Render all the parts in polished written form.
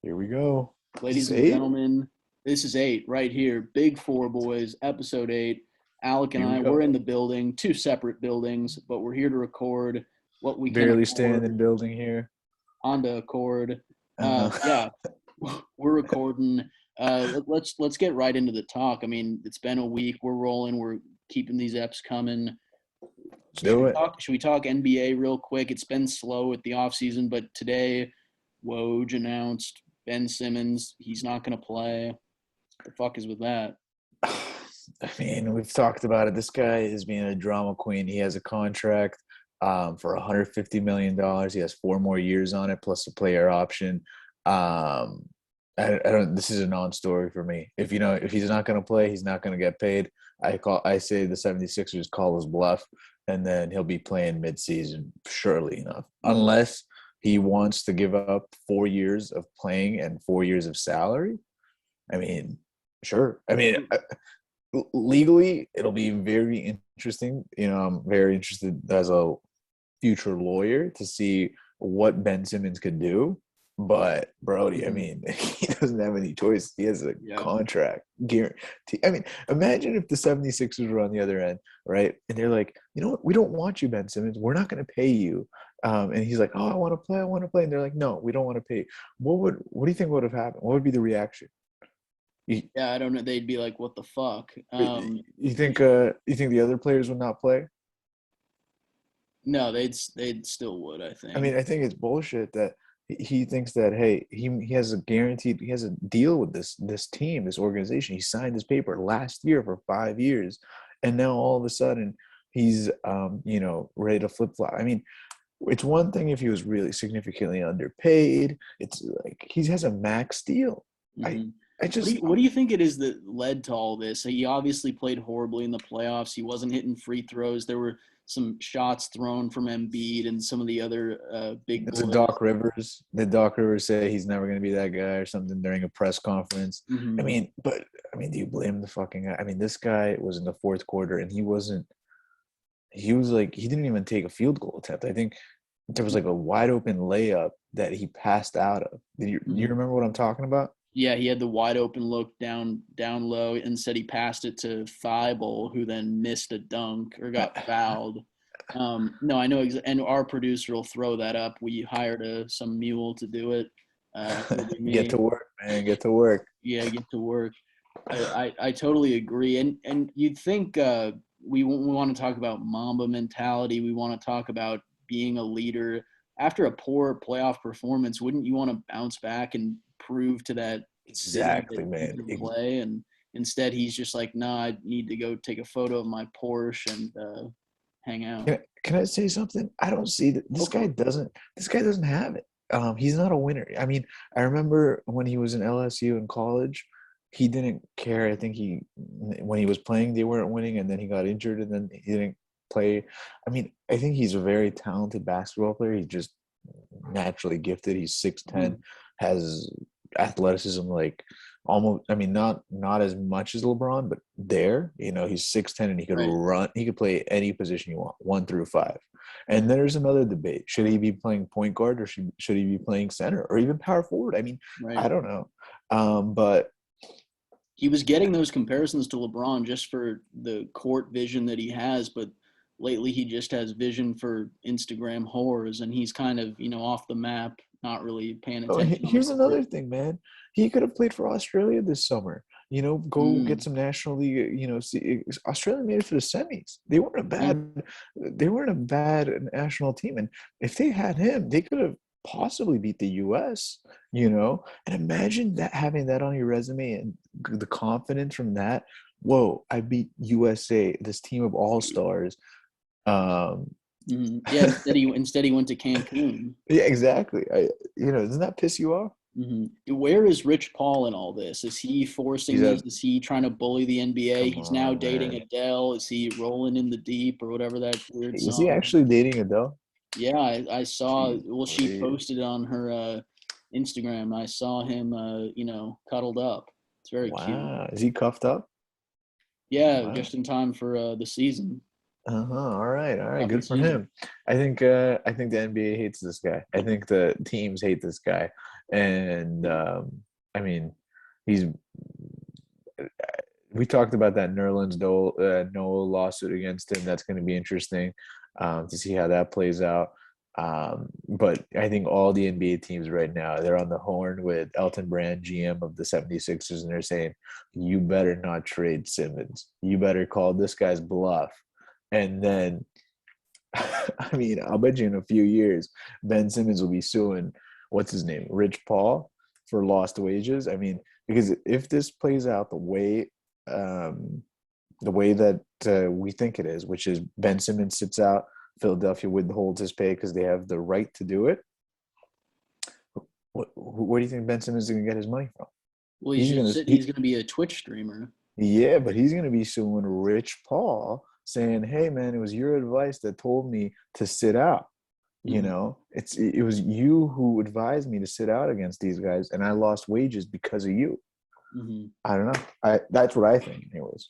Here we go. Ladies Is and this 8? gentlemen, this is 8 right here. Big Four Boys, episode 8. Alec and Here we I, we're go. in the building, two separate buildings, but we're here to record what we can Barely standing afford building here. onto Accord. Uh, Yeah, we're recording. Let's get right into the talk. I mean, it's been a week. We're rolling. We're keeping these eps coming. let's do it. Should we talk NBA real quick? It's been slow at the offseason, but today Woj announced Ben Simmons. He's not going to play. The fuck is with that? I mean, we've talked about it. This guy is being a drama queen. He has a contract for $150 million. He has 4 more years on it, plus a player option. I don't. This is a non-story for me. If he's not going to play, he's not going to get paid. I say the 76ers call his bluff, and then he'll be playing mid-season, surely enough, unless he wants to give up 4 years of playing and 4 years of salary. I mean, sure. I mean, legally, it'll be very interesting. I'm very interested as a future lawyer to see what Ben Simmons could do. But Brody, I mean, he doesn't have any choice. He has a contract guarantee. I mean, imagine if the 76ers were on the other end, right? And they're like, you know what? We don't want you, Ben Simmons. We're not going to pay you. And he's like, oh, I want to play. I want to play. And they're like, no, we don't want to pay. What do you think would have happened? What would be the reaction? Yeah, I don't know. They'd be like, "What the fuck?" You think the other players would not play? No, they'd still would. I think. I mean, I think it's bullshit that he thinks that he has a deal with this team, this organization. He signed his paper last year for 5 years, and now all of a sudden he's ready to flip flop. I mean, it's one thing if he was really significantly underpaid. It's like he has a max deal. Mm-hmm. What do you think it is that led to all this? He obviously played horribly in the playoffs. He wasn't hitting free throws. There were some shots thrown from Embiid and some of the other big boys. It's Doc Rivers. Did Doc Rivers say he's never going to be that guy or something during a press conference? Mm-hmm. I mean, do you blame the fucking guy? I mean, this guy was in the fourth quarter and he didn't even take a field goal attempt. I think there was like a wide open layup that he passed out of. Do you remember what I'm talking about? Yeah, he had the wide open look down low and said he passed it to Thibault, who then missed a dunk or got fouled. No, I know. And our producer will throw that up. We hired some mule to do it. Get to work, man. Get to work. Yeah, get to work. I totally agree. And you'd think we want to talk about Mamba mentality. We want to talk about being a leader. After a poor playoff performance, wouldn't you want to bounce back and prove to that exactly, man, play? And instead he's just like, nah, I need to go take a photo of my Porsche and hang out. Can I say something? I don't see that this guy doesn't have it. He's not a winner. I mean, I remember when he was in LSU in college, he didn't care. I think when he was playing, they weren't winning, and then he got injured, and then he didn't play. I mean, I think he's a very talented basketball player. He's just naturally gifted. He's 6'10", has athleticism like almost. I mean, not as much as LeBron, but there. He's 6'10" and he could run. He could play any position you want, 1 through 5. And there's another debate: should he be playing point guard or should he be playing center or even power forward? I mean, I don't know, but. He was getting those comparisons to LeBron just for the court vision that he has, but lately he just has vision for Instagram whores, and he's kind of, off the map, not really paying attention. Here's another thing, man. He could have played for Australia this summer. Go get some National League. Australia made it to the semis. They weren't a bad national team, and if they had him, they could have possibly beat the U.S. And imagine that, having that on your resume and the confidence from that. Whoa, I beat USA, this team of all-stars. Yeah, instead he went to Cancun. Yeah, exactly. Doesn't that piss you off? Mm-hmm. Where is Rich Paul in all this? Is he forcing this? Is he trying to bully the NBA? He's now dating Adele. Is he rolling in the deep or whatever that weird song? Is he actually dating Adele? Yeah, I saw. Well, she posted on her Instagram. I saw him, cuddled up. It's very cute. Is he cuffed up? Yeah, just in time for the season. All right, all right. Happy Good for season. him. I think the NBA hates this guy. I think the teams hate this guy, and I mean, he's. We talked about that Nerlens Noel lawsuit against him. That's going to be interesting to see how that plays out. But I think all the NBA teams right now, they're on the horn with Elton Brand, GM of the 76ers, and they're saying, you better not trade Simmons. You better call this guy's bluff. And then, I mean, I'll bet you in a few years, Ben Simmons will be suing, what's his name, Rich Paul, for lost wages. I mean, because if this plays out um, the way that we think it is, which is Ben Simmons sits out, Philadelphia withholds his pay because they have the right to do it. Where do you think Ben Simmons is going to get his money from? Well, he's He's just going said to, he's going to be a Twitch streamer. yeah, but he's going to be suing Rich Paul, saying, "Hey, man, it was your advice that told me to sit out. You Hmm. know, it was you who advised me to sit out against these guys, and I lost wages because of you." Hmm. I don't know. I That's what I think, anyways.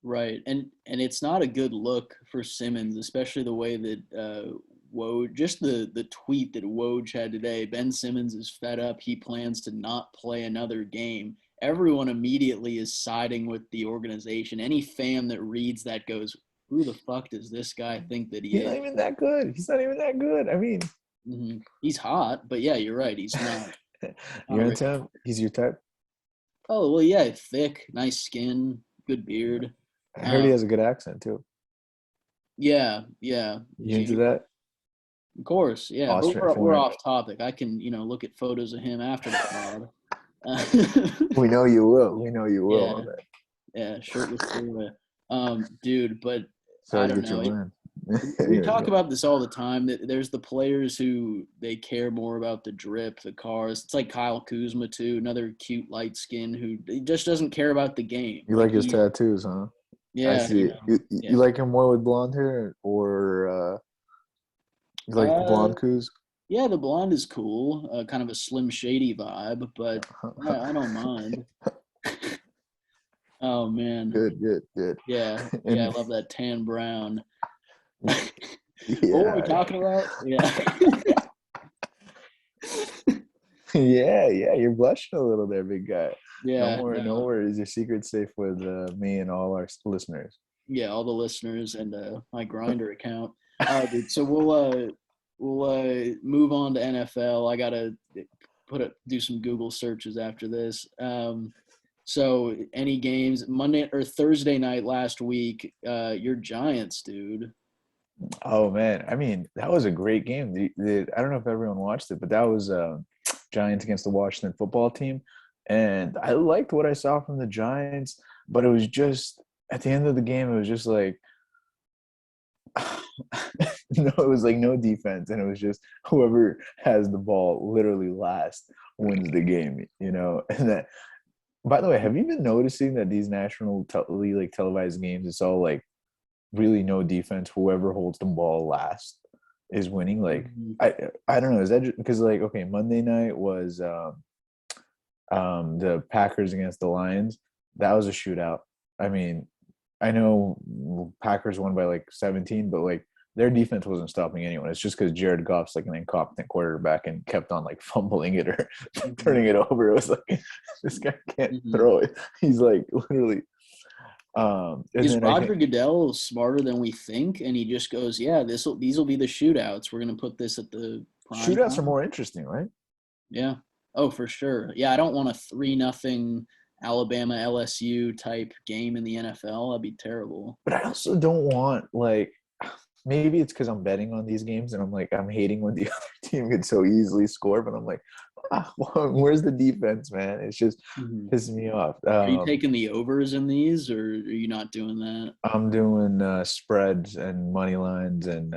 Right, and it's not a good look for Simmons, especially the way that Woj, just the tweet that Woj had today. Ben Simmons is fed up. He plans to not play another game. Everyone immediately is siding with the organization. Any fan that reads that goes, "Who the fuck does this guy think that he He's not is?" even that good. He's not even that good. I mean, He's hot, but yeah, you're right. He's not you're rich. into him. He's your type. Oh well, yeah, thick, nice skin, good beard. I heard Um, he has a good accent too. yeah, yeah. You into that? Of course, yeah, but Austrian we're foreign. off topic. I can look at photos of him after the pod. Uh, We know you will. We know you will, yeah, my man. yeah, shirtless silhouette. Dude, but I Sorry to don't get your know. line. We Anyways, talk go. about this all the time. That there's the players who they care more about the drip, the cars. It's like Kyle Kuzma too, another cute light skin who he just doesn't care about the game. You Like like his tattoos, huh? I yeah, see. You yeah. like him more with blonde hair, or you like the Uh, blonde coos? yeah, the blonde is cool. Kind of a Slim Shady vibe, but I don't mind. Oh man. Good, good, good. Yeah, yeah, I And love that tan brown. What were we yeah, talking about? Yeah. yeah, yeah. You're blushing a little there, big guy. Yeah, No no. worries. Your secret's safe with me and all our listeners. Yeah, all the listeners and my grinder account. All right, dude. So we'll move on to NFL. I gotta do some Google searches after this. So any games Monday or Thursday night last week? Your Giants, dude. Oh man, I mean that was a great game. I don't know if everyone watched it, but that was Giants against the Washington football team, and I liked what I saw from the Giants. But it was just at the end of the game, it was just like no, it was like no defense, and it was just whoever has the ball literally last wins the game. You know, and that. By the way, have you been noticing that these like televised games, it's all like really no defense. Whoever holds the ball last is winning. Like Mhm. I I don't know. Is that because like okay, Monday night was the Packers against the Lions. That was a shootout. I mean, I know Packers won by like 17, but like their defense wasn't stopping anyone. It's just because Jared Goff's like an incompetent quarterback and kept on like fumbling it or Mhm. turning it over. It was like this guy can't Mhm. throw it. He's like literally and Is then I think Roger Goodell smarter than we think? And he just goes, "Yeah, these will be the shootouts. We're gonna put this at the prime shootouts are time." more interesting, right? Yeah. Oh, for sure. Yeah, I don't want a 3-0 Alabama LSU type game in the NFL. That'd be terrible. But I also don't want like maybe it's because I'm betting on these games and I'm like I'm hating when the other team can so easily score, but I'm like, well, where's the defense, man? It's just Hmm. pissing me off. Are you taking the overs in these, or are you not doing that? I'm doing spreads and money lines and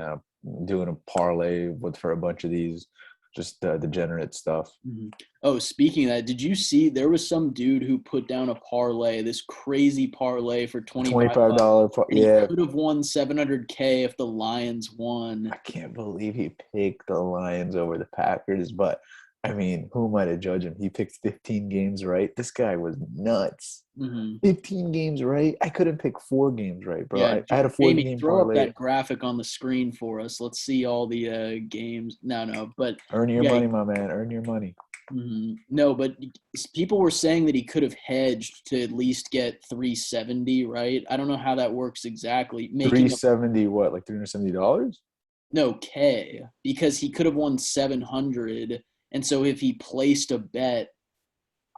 doing a parlay with for a bunch of these just degenerate stuff. Mhm. Oh, speaking of that, did you see there was some dude who put down a parlay, this crazy parlay for 25 bucks, $25, and he yeah. could have won 700K if the Lions won. I can't believe he picked the Lions over the Packers, but I mean, who am I to judge him? He picked 15 games right. This guy was nuts. Hmm. 15 games right. I couldn't pick 4 games right, bro. Yeah, I had a fourth Jamie, game throw up parlay. that graphic on the screen for us. Let's see all the games. No, but Earn your yeah, money, my man. Earn your money. no, but people were saying that he could have hedged to at least get 370, right? I don't know how that works exactly. Making a 370, what, like $370? no K because he could have won 700, and so if he placed a bet,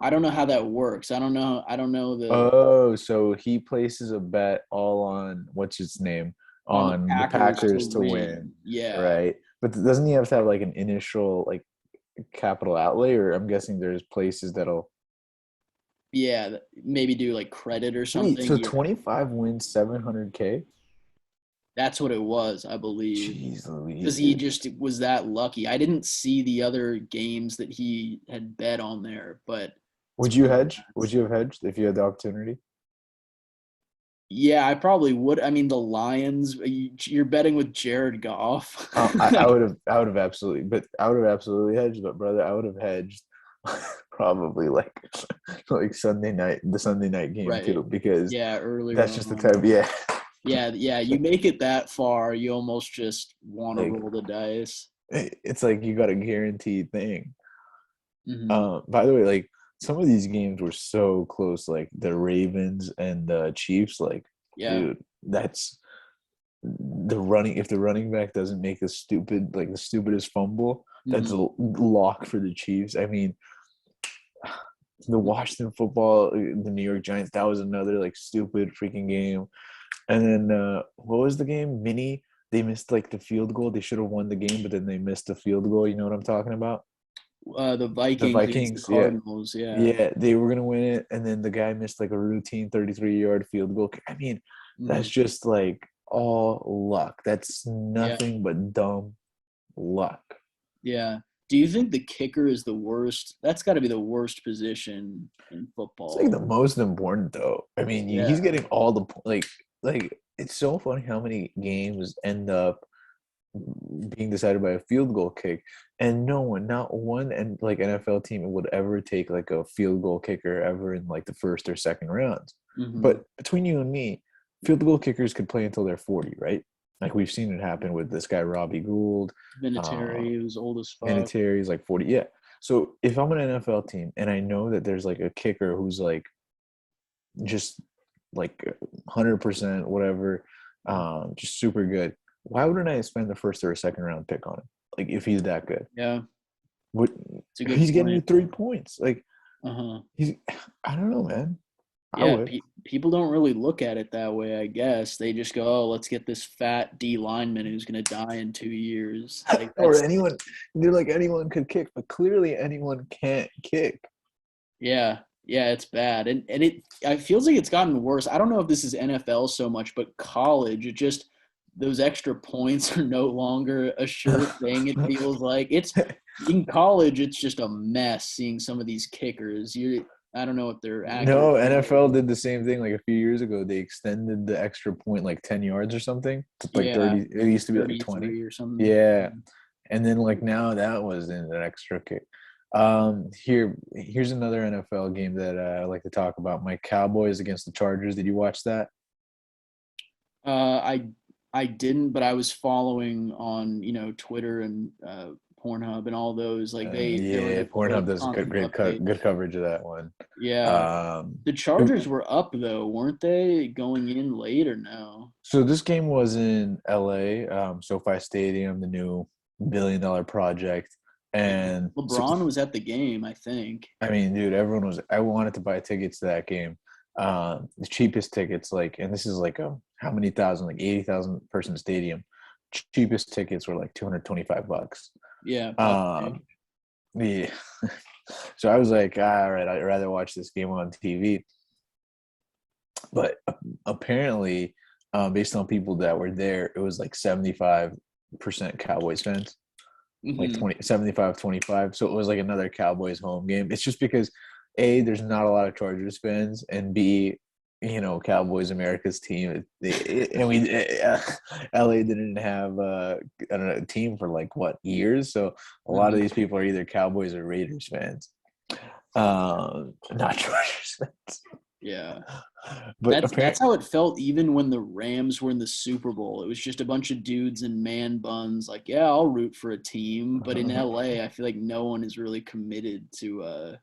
I don't know how that works. I don't know. I don't know the Oh, so he places a bet all on what's its name? on the On the Packers to Packers to win, win. Yeah, right? But doesn't he have to have like an initial like capital outlay, or I'm guessing there's places that'll yeah. Maybe do like credit or wait, something. so Yeah, 25 wins 700K? that's what it was, I believe. Jeez Because Louise, he dude. just was that lucky. I didn't see the other games that he had bet on there, but it's Would you pretty hedge? Would nuts. you have hedged if you had the opportunity? Yeah, I probably would. I mean, the Lions. You're betting with Jared Goff. I Like, I would have absolutely, but I would have absolutely hedged. But brother, I would have hedged probably like like Sunday night, the Sunday night game right? too, because Yeah, earlier that's just the type. on. Yeah, Yeah. You make it that far, you almost just want to like roll the dice. it's like you got a guaranteed thing. Hmm. By the way, like some of these games were so close, like the Ravens and the Chiefs. Like, Yeah. dude, that's the running. If the running back doesn't make a stupid, like the stupidest fumble, that's Hmm. a lock for the Chiefs. I mean, the Washington football, the New York Giants, that was another like stupid freaking game. And then what was the game? Mini. They missed like the field goal. They should have won the game, but then they missed the field goal. You know what I'm talking about? The The Vikings against the Vikings, yeah. Cardinals. Yeah. Yeah, they were gonna win it, and then the guy missed like a routine 33-yard field goal. I mean, that's Hmm. just like all luck. That's Yeah. nothing but dumb luck. Yeah. Do you think the kicker is the worst? That's got to be the worst position in It's like the football. most important though. I mean, he's Yeah. getting all the like it's so funny how many games end up being decided by a field goal kick, and no one, not one, and like NFL team would ever take like a field goal kicker ever in like the first or second rounds. Hmm. But between you and me, field goal kickers could play until they're 40, right? Like we've seen it happen with this guy Robbie Gould, uh, Vinatieri, who's old as fuck. Vinatieri's like 40. Yeah. So if I'm an NFL team and I know that there's like a kicker who's like just like 100% whatever, just super good. Why wouldn't I spend the first or a second round pick on him? Like if he's that good, Yeah, what it's a good he's getting you point. 3 points. Like Uh-huh. he's, I don't know, man. I Yeah, would. people don't really look at it that way, I guess. They just go, "Oh, let's get this fat D lineman who's going to die in 2 years." Like Or that's anyone, they're like anyone could kick, but clearly anyone can't kick. yeah, it's bad. And it feels like it's gotten worse. I don't know if this is NFL so much, but college, it just those extra points are no longer a sure thing. It feels like it's in college, it's just a mess seeing some of these kickers. I don't know if they're accurate. No, NFL did the same thing like a few years ago. They extended the extra point like 10 yards or something to like Yeah, 30. It used to be like 20. 33 or something. Yeah. And then like now that was in an extra kick. Here's another NFL game that I like to talk about. My Cowboys against the Chargers. Did you watch that? Uh, I I didn't, but I was following on Twitter and Pornhub and all those. Like there Yeah, were Pornhub does constant good updates. coverage of that one. Yeah, Um, the it- Chargers were up though, weren't they? Going in late or no? so this game was in LA, SoFi Stadium, the new $1 billion project, Yeah, and so LeBron was at the game, I think. I mean, dude, everyone was. I wanted to buy tickets to that game. The cheapest tickets, like, and this is like a how many thousand, like 80,000 person stadium. Cheapest tickets were like $225. Yeah, probably. Um, yeah. So I was like, all right, I'd rather watch this game on TV. But apparently, based on people that were there, it was like 75% Cowboys fans, like Hmm. 20, 75-25. So it was like another Cowboys home game. It's just because A, there's not a lot of Chargers fans, and B, Cowboys America's team. And LA didn't have I don't know, a team for like what years. So a lot of Mhm. these people are either Cowboys or Raiders fans. Not Chargers fans. Yeah. But That's how it felt even when the Rams were in the Super Bowl. It was just a bunch of dudes in man buns like, yeah, I'll root for a team, but in apparently, LA, I feel like no one is really committed to a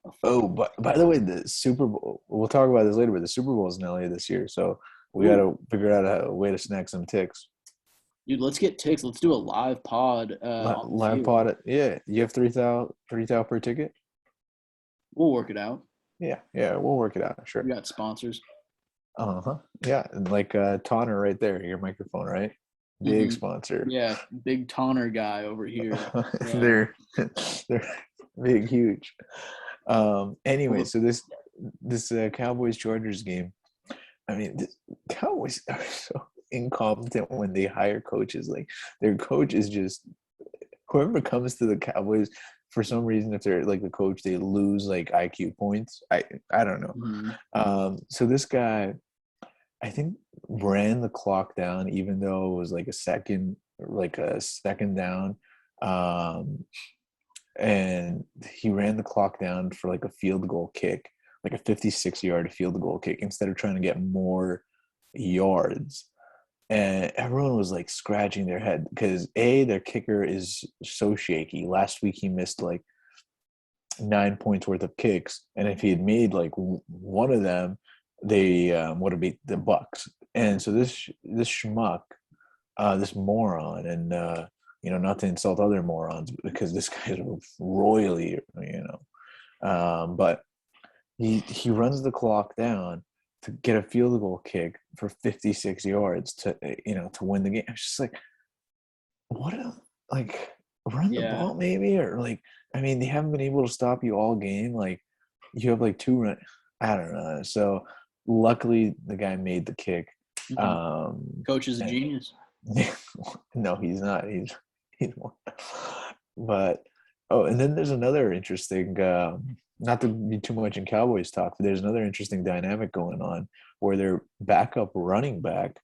oh, football but by team. the way, the Super Bowl. We'll talk about this later, but the Super Bowl is in LA this year, so we got Ooh, to figure out a way to snack some ticks. dude, let's get ticks. Let's do a live pod on the Live field. pod. Yeah, you have 3,000 per ticket. We'll work it out. Yeah, yeah, we'll work it out. Sure. We got sponsors. Uh-huh. Yeah, and like Tonner right there, your microphone, right? Big Hmm. sponsor. Yeah, big Tonner guy over here. Yeah. They're big, huge. Anyway, Well, so this Cowboys Chargers game. I mean, the Cowboys are so incompetent when they hire coaches. Like their coach is just whoever comes to the Cowboys for some reason. If they're like the coach, they lose like IQ points. I don't know. mhm. So this guy, I think, ran the clock down, even though it was like a second down. Um, and he ran the clock down for like a field goal kick, like a 56-yard field goal kick, instead of trying to get more yards. And everyone was like scratching their head because their kicker is so shaky. Last week he missed like 9 points worth of kicks, and if he had made like one of them, they would have beat the Bucks. And so this schmuck, this moron, and not to insult other morons because this guy's royally, but he runs the clock down to get a field goal kick for 56 yards to win the game. It's just like, what like run the Yeah. ball maybe, or like, I mean, they haven't been able to stop you all game. Like you have like two run. I don't know. So luckily the guy made the kick. Mhm. Um, Coach is a and genius. no, he's not. He's more. But and then there's another interesting. Not to be too much in Cowboys talk, but there's another interesting dynamic going on where their backup running back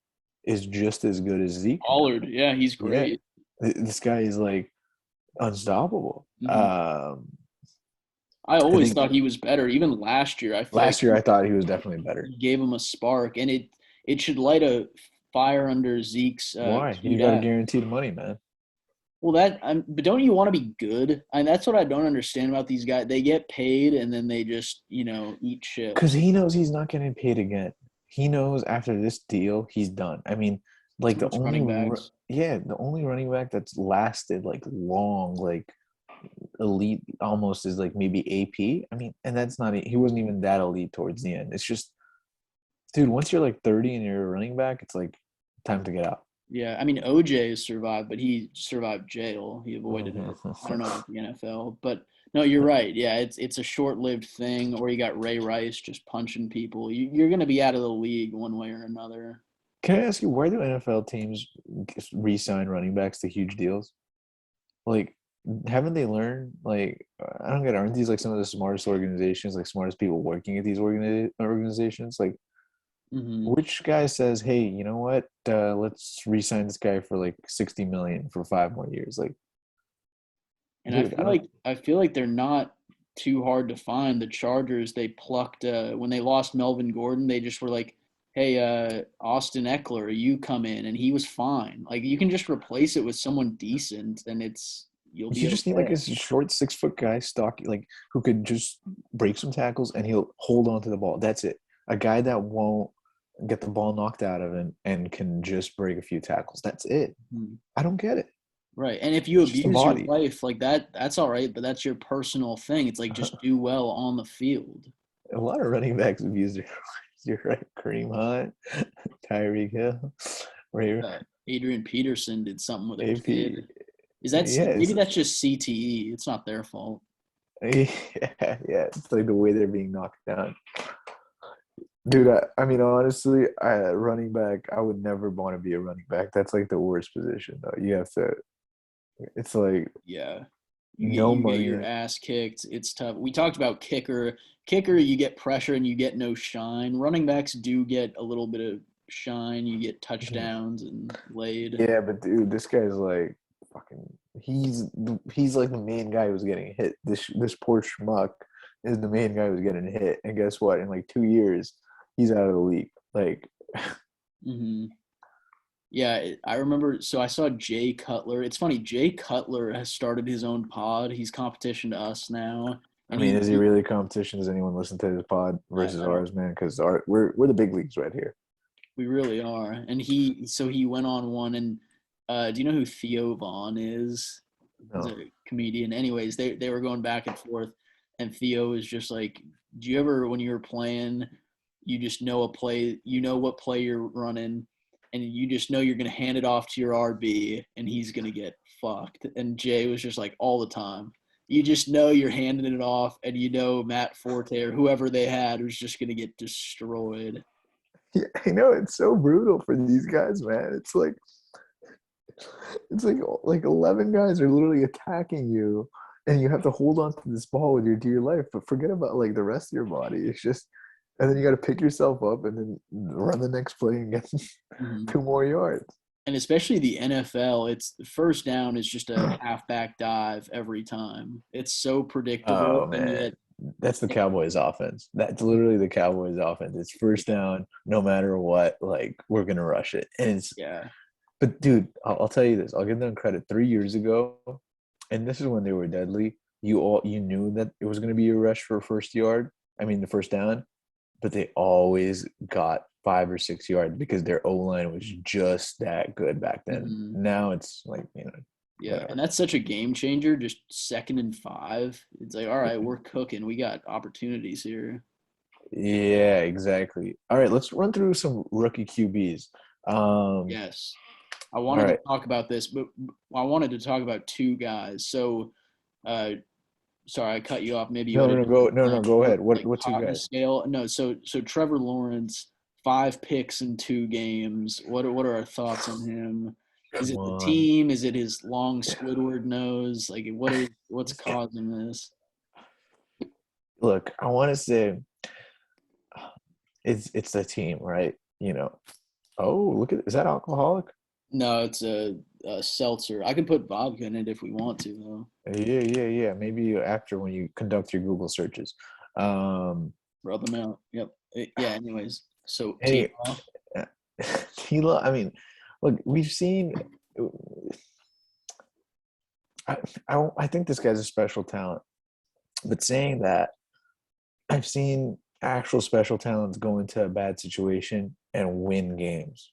is just as good as Zeke now. Pollard. Yeah, he's Yeah, great. this guy is like unstoppable. Mhm. I I always think thought he was better. Even last year, I feel like last year I thought he was definitely better. he gave him a spark, and it should light a fire under Zeke's Why? cute He got a ass. guaranteed money, man. Well, but don't you want to be good? And that's what I don't understand about these guys. They get paid, and then they just eat Because chips. he knows he's not getting paid again. He knows after this deal, he's done. I mean, like So most running backs. the only running back that's lasted like long, like elite almost is like maybe AP. I mean, and that's not, he wasn't even that elite towards the end. It's just, dude, once you're like 30 and you're a running back, it's like time to get out. Yeah, I mean OJ has survived, but he survived jail. He avoided it. I don't know about the NFL, but no, you're right. Yeah, it's a short-lived thing. Or you got Ray Rice just punching people. You're going to be out of the league one way or another. Can I ask you, why do NFL teams re-sign running backs to huge deals? Like, haven't they learned? Like, I don't get it. Aren't these like some of the smartest organizations, like smartest people working at these organizations? Like, Hmm. which guy says, "Hey, you know what? Let's re-sign this guy for like 60 million for 5 more years." Like, And dude, I don't. I feel like they're not too hard to find. The Chargers, they plucked when they lost Melvin Gordon, they just were like, "Hey, Austin Eckler, you come in," and he was fine. Like you can just replace it with someone decent, and you'll be You just need like okay. a short 6 foot guy, stocky, like who could just break some tackles and he'll hold on to the ball. That's it. A guy that won't get the ball knocked out of him and can just break a few tackles. That's it. Mhm. I don't get it. Right. And if you It's just a abuse your body. wife like that, that's all right, but that's your personal thing. It's like just do well on the field. A lot of running backs abuse their lives. You're right. Kareem Hunt, Tyreek Hill, Ray, Adrian Peterson did something with a AP. kid. Is that Yeah, maybe that's just CTE? It's not their fault. yeah. It's like the way they're being knocked down. Dude, I mean, honestly, running back, I would never want to be a running back. That's like the worst position, though. You have to, it's like, Yeah. no you get money your in. ass kicked. It's tough. We talked about kicker. Kicker, you get pressure and you get no shine. Running backs do get a little bit of shine. You get touchdowns and laid. Yeah, but dude, this guy's like fucking. He's like the main guy who's getting hit. This poor schmuck is the main guy who's getting hit. And guess what? In like 2 years, he's out of the league. Like, Hmm. Yeah, I remember. So I saw Jay Cutler. It's funny. Jay Cutler has started his own pod. He's competition to us now, I and mean, is he really competition? Does anyone listen to this pod versus I don't. ours, man? Because we're the big leagues right here. We really are. And he went on one. And do you know who Theo Vaughn is? He's No. a comedian. Anyways, they were going back and forth, and Theo was just like, "Do you ever, when you were playing, you just know a play, you know what play you're running, and you just know you're gonna hand it off to your RB, and he's gonna get fucked." And Jay was just like, "All the time. You just know you're handing it off, and you know Matt Forte or whoever they had was just gonna get destroyed." Yeah, I know it's so brutal for these guys, man. It's like 11 guys are literally attacking you, and you have to hold on to this ball with your dear life. But forget about like the rest of your body. It's just, and then you got to pick yourself up and then run the next play and get Mhm. 2 more yards. And especially the NFL, it's the first down is just a halfback dive every time. It's so Oh predictable, and man, yet, that's the Cowboys' offense. That's literally the Cowboys' offense. It's first down, no matter what. Like we're gonna rush it, and it's. yeah, But dude, I'll tell you this. I'll give them credit. 3 years ago, and this is when they were deadly. You knew that it was gonna be a rush for a first yard. I mean, the first down, but they always got 5 or 6 yards because their O line was just that good back then. hmm Now it's like yeah, whatever. and that's such a game changer. Just 2nd and 5, it's like, all right, we're cooking. We got opportunities here. Yeah, exactly. All right, let's run through some rookie QBs. Yes, I All wanted to right. talk about this, but I wanted to talk about two guys. So, uh, sorry, I cut you off. Maybe you No, had a no, no, go. different No, plan. no, go But ahead. What like two hotness guys? scale? No, so Trevor Lawrence, 5 picks in 2 games. What are our thoughts on him? Is Come it the on. team? Is it his long Squidward nose? Like what's causing this? Look, I want to say it's the team, right? Oh, look at is that alcoholic? No, it's a seltzer. I can put vodka in it if we want to, though. Yeah, yeah, yeah. Maybe after when you conduct your Google searches. Um, Rub them out. Yep. Yeah. Anyways, so T. any Tila, I mean, look, we've seen. I think this guy's a special talent, but saying that, I've seen actual special talents go into a bad situation and win games.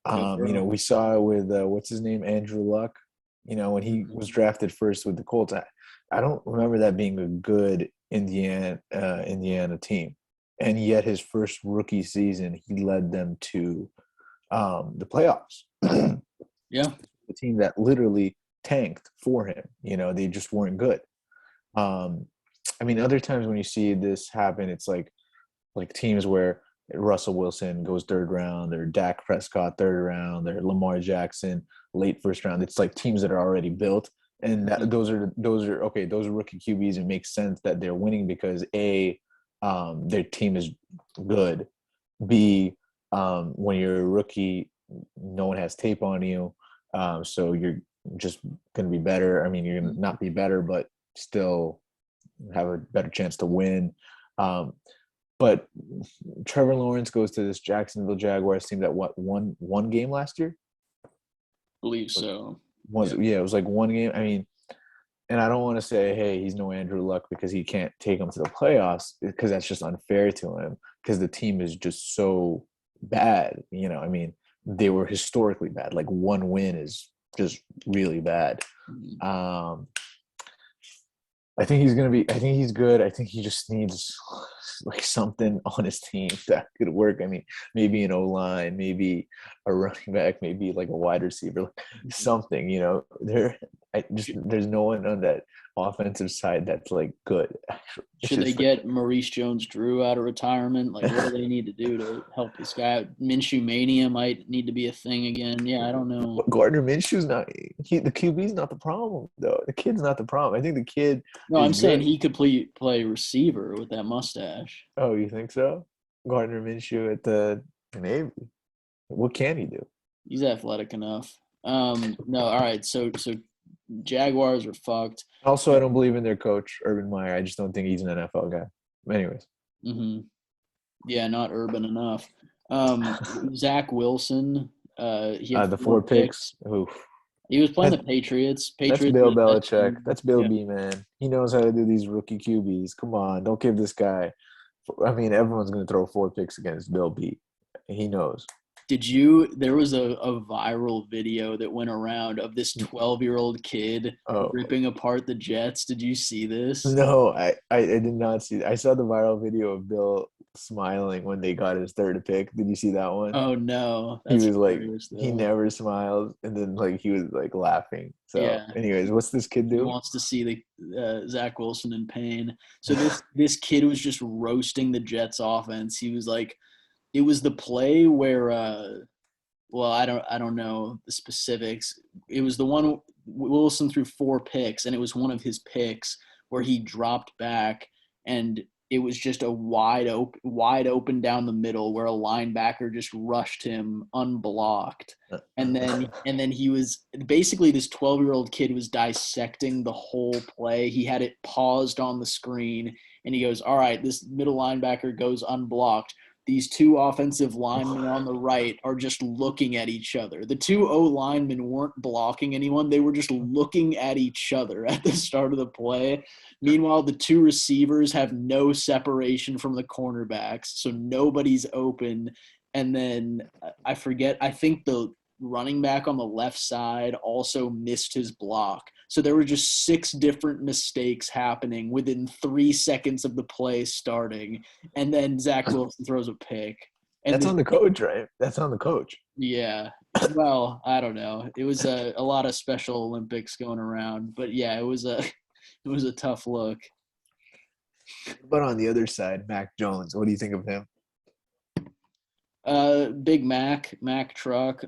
Go pro. We saw it with what's his name, Andrew Luck. When he was Mhm. drafted first with the Colts. I don't remember that being a good Indiana team, and yet his first rookie season, he led them to the playoffs. The Yeah. team that literally tanked for him. They just weren't good. Um, I mean, other times when you see this happen, it's like teams where Russell Wilson goes third round, or Dak Prescott third round, or Lamar Jackson late first round. It's like teams that are already built, and Mhm. those are okay. Those are rookie QBs. It makes sense that they're winning because their team is good. B, when you're a rookie, no one has tape on you, so you're just going to be better. I mean, you're going to not be better, but still have a better chance to win. Um, but Trevor Lawrence goes to this Jacksonville Jaguars team that what one game last year Believe so. was Yeah. yeah, it was like one game. I mean, and I don't want to say hey, he's no Andrew Luck because he can't take them to the playoffs because that's just unfair to him because the team is just so bad. I mean, they were historically bad. Like one win is just really bad. Mhm. Um, I think he's gonna be. I think he's good. I think he just needs like something on his team that could work. I mean, maybe an O line, maybe a running back, maybe like a wide receiver, like Mhm. something. There. There's no one on that offensive side that's like good. Actually, it's Should they just like, get Maurice Jones-Drew out of retirement? Like, what do they need to do to help this guy out? Minshew mania might need to be a thing again. Yeah, I don't know. Gardner Minshew's not the QB's not the problem though. The kid's not the problem. I think the kid No, is I'm saying good. he could play receiver with that mustache. Oh, you think so? Gardner Minshew at the Navy. What can he do? He's athletic enough. No, all right. So Jaguars are fucked. Also, I don't believe in their coach, Urban Meyer. I just don't think he's an NFL guy. Anyways, Hmm. Yeah, not urban enough. Zach Wilson. He had the four four picks. picks. Oof. He was playing That, the Patriots. that's Patriots were Bill the best Belichick. team. That's Bill Yeah. B, man. He knows how to do these rookie QBs. Come on, don't give this guy. I mean, everyone's going to throw four picks against Bill B. He knows. There was a viral video that went around of this 12-year-old kid Oh, ripping apart the Jets. Did you see this? no, I did not see that. I saw the viral video of Bill smiling when they got his third pick. Did you see that one? Oh no, He that's was like, hilarious he though. never smiles, and then like he was like laughing. So, Yeah, anyways, what's this kid he do? wants to see the Zach Wilson in pain. So this kid was just roasting the Jets offense. He was like, it was the play where well, I don't know the specifics. It was the one Wilson threw four picks, and it was one of his picks where he dropped back, and it was just a wide open down the middle where a linebacker just rushed him unblocked. And then he was basically this 12-year-old kid was dissecting the whole play. He had it paused on the screen, and he goes, "All right, this middle linebacker goes unblocked. These two offensive linemen on the right are just looking at each other. The two O linemen weren't blocking anyone. They were just looking at each other at the start of the play. Meanwhile, the two receivers have no separation from the cornerbacks, so nobody's open. And then I forget, I think the running back on the left side also missed his block. So there were just six different mistakes happening within 3 seconds of the play starting. And then Zach Wilson throws a pick. And That's this, on the coach, right? That's on the coach. yeah, well, I don't know. It was a lot of Special Olympics going around, but yeah, it was a tough look. But on the other side, Mac Jones. What do you think of him? Big Mac truck.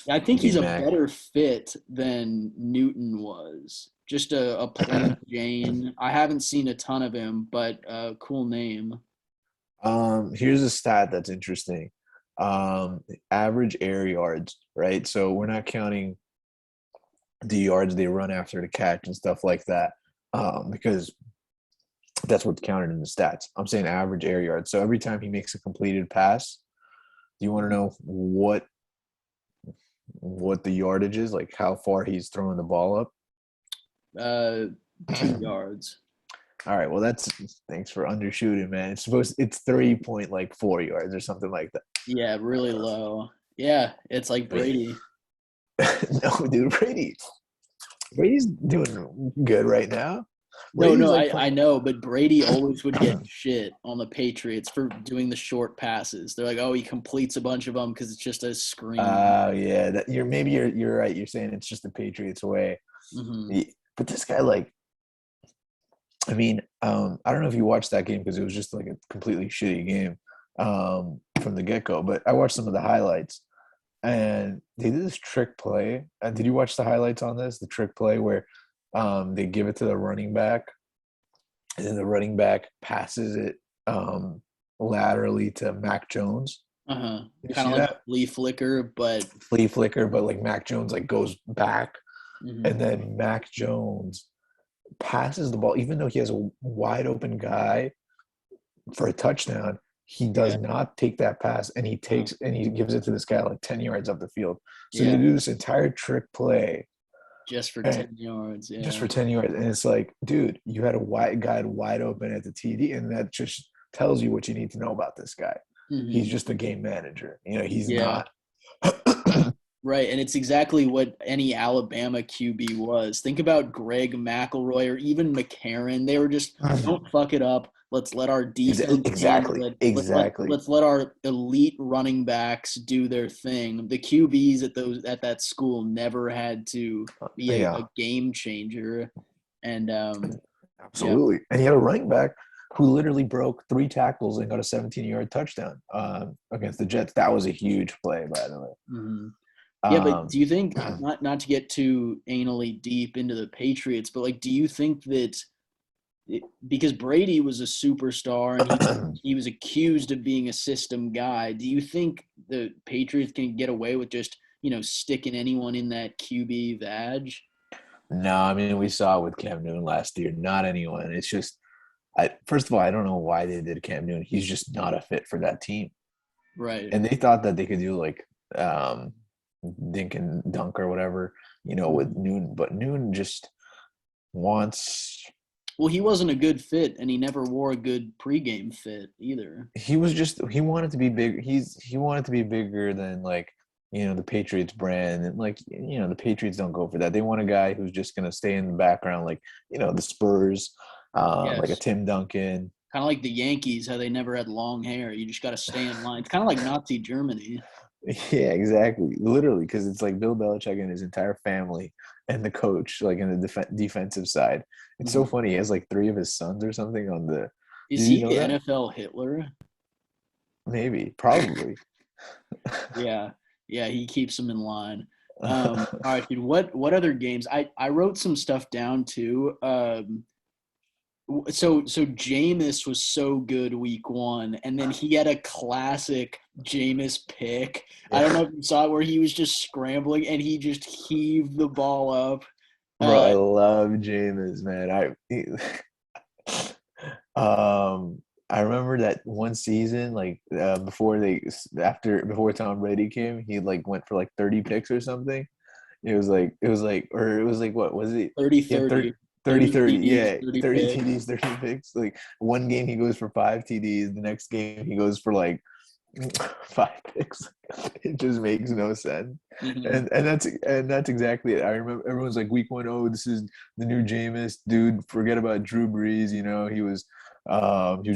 I think he's Big a Mac. better fit than Newton was. Just a plain Jane. I haven't seen a ton of him, but cool name. Here's a stat that's interesting. Average air yards, right? So we're not counting the yards they run after the catch and stuff like that, because that's what's counted in the stats. I'm saying average air yards. So every time he makes a completed pass, do you want to know what the yardage is, like how far he's throwing the ball up? Uh, 2 yards. All right, well that's thanks for undershooting, man. It's 3.4 yards or something like that. Yeah, really low. Yeah, it's like I mean, Brady. no, dude, Brady's doing good right now. No, Brady's no, like I playing. know, but Brady always would get shit on the Patriots for doing the short passes. They're like, oh, he completes a bunch of them because it's just a screen. Yeah, that you're right. You're saying it's just the Patriots way. Hmm. But this guy, like, I mean, I don't know if you watched that game because it was just like a completely shitty game from the get go. But I watched some of the highlights, and they did this trick play. Did you watch the highlights on this? The trick play where they give it to the running back, and then the running back passes it laterally to Mac Jones. Uh-huh. Did you Kind of see like a that? flea flicker, but Flea flicker, but like Mac Jones like goes back, mhm. and then Mac Jones passes the ball, even though he has a wide open guy for a touchdown. He does Yeah. not take that pass, and Uh-huh. he gives it to this guy like 10 yards up the field. So they Yeah, do this entire trick play just for and 10 yards. just Yeah. for 10 yards, and it's like, dude, you had a wide guy wide open at the TD, and that just tells you what you need to know about this guy. He's Hmm. just a game manager. He's Yeah. not. Right, and it's exactly what any Alabama QB was. Think about Greg McElroy or even McCarron. They were just don't fuck it up. Let's let our defense handle Exactly. it. Exactly. Let's let our elite running backs do their thing. The QBs at that school never had to be a Yeah, game changer, and yeah, absolutely. And he had a running back who literally broke 3 tackles and got a 17-yard touchdown against the Jets. That was a huge play, by the way. hmm yeah. But Um, do you think, not to get too anally deep into the Patriots, but like, do you think that because Brady was a superstar and he was accused of being a system guy, do you think the Patriots can get away with just sticking anyone in that QB vag? no, I mean we saw it with Cam Newton last year. Not anyone. It's just, first of all, I don't know why they did Cam Newton. He's just not a fit for that team. Right. And they thought that they could do like dink and dunk or whatever, with Mhm. Newton. But Newton just wants. Well, he wasn't a good fit, and he never wore a good pregame fit either. He wanted to be big. He wanted to be bigger than like the Patriots brand, and like the Patriots don't go for that. They want a guy who's just gonna stay in the background, like the Spurs, like a Yes. Tim Duncan. Kind of like the Yankees, how they never had long hair. You just got to stay in line. It's kind of like Nazi Germany. Yeah, exactly. Literally, because it's like Bill Belichick and his entire family and the coach, like in the defensive side. It's so Mhm. funny. He has like 3 of his sons or something on the. Is Did you he know the that? NFL Hitler? Maybe, probably. Yeah, yeah, he keeps them in line. All right, dude. What other games? I wrote some stuff down too. So Jameis was so good week one, and then he had a classic Jameis pick. I don't know Yeah, if you saw it where he was just scrambling and he just heaved the ball up. bro, I Uh, love Jameis, man. Um, I remember that one season, like before Tom Brady came, he like went for like 30 picks or something. What was it? 30 He had 30, 30 30 30. TDs, Yeah, 30 30 picks. TDs, 30 picks. Like one game he goes for 5 TDs, the next game he goes for like 5 picks. It just makes no sense. Mhm. And that's exactly it. I remember everyone's like week one, oh, this is the new Jameis, dude. Forget about Drew Brees. He was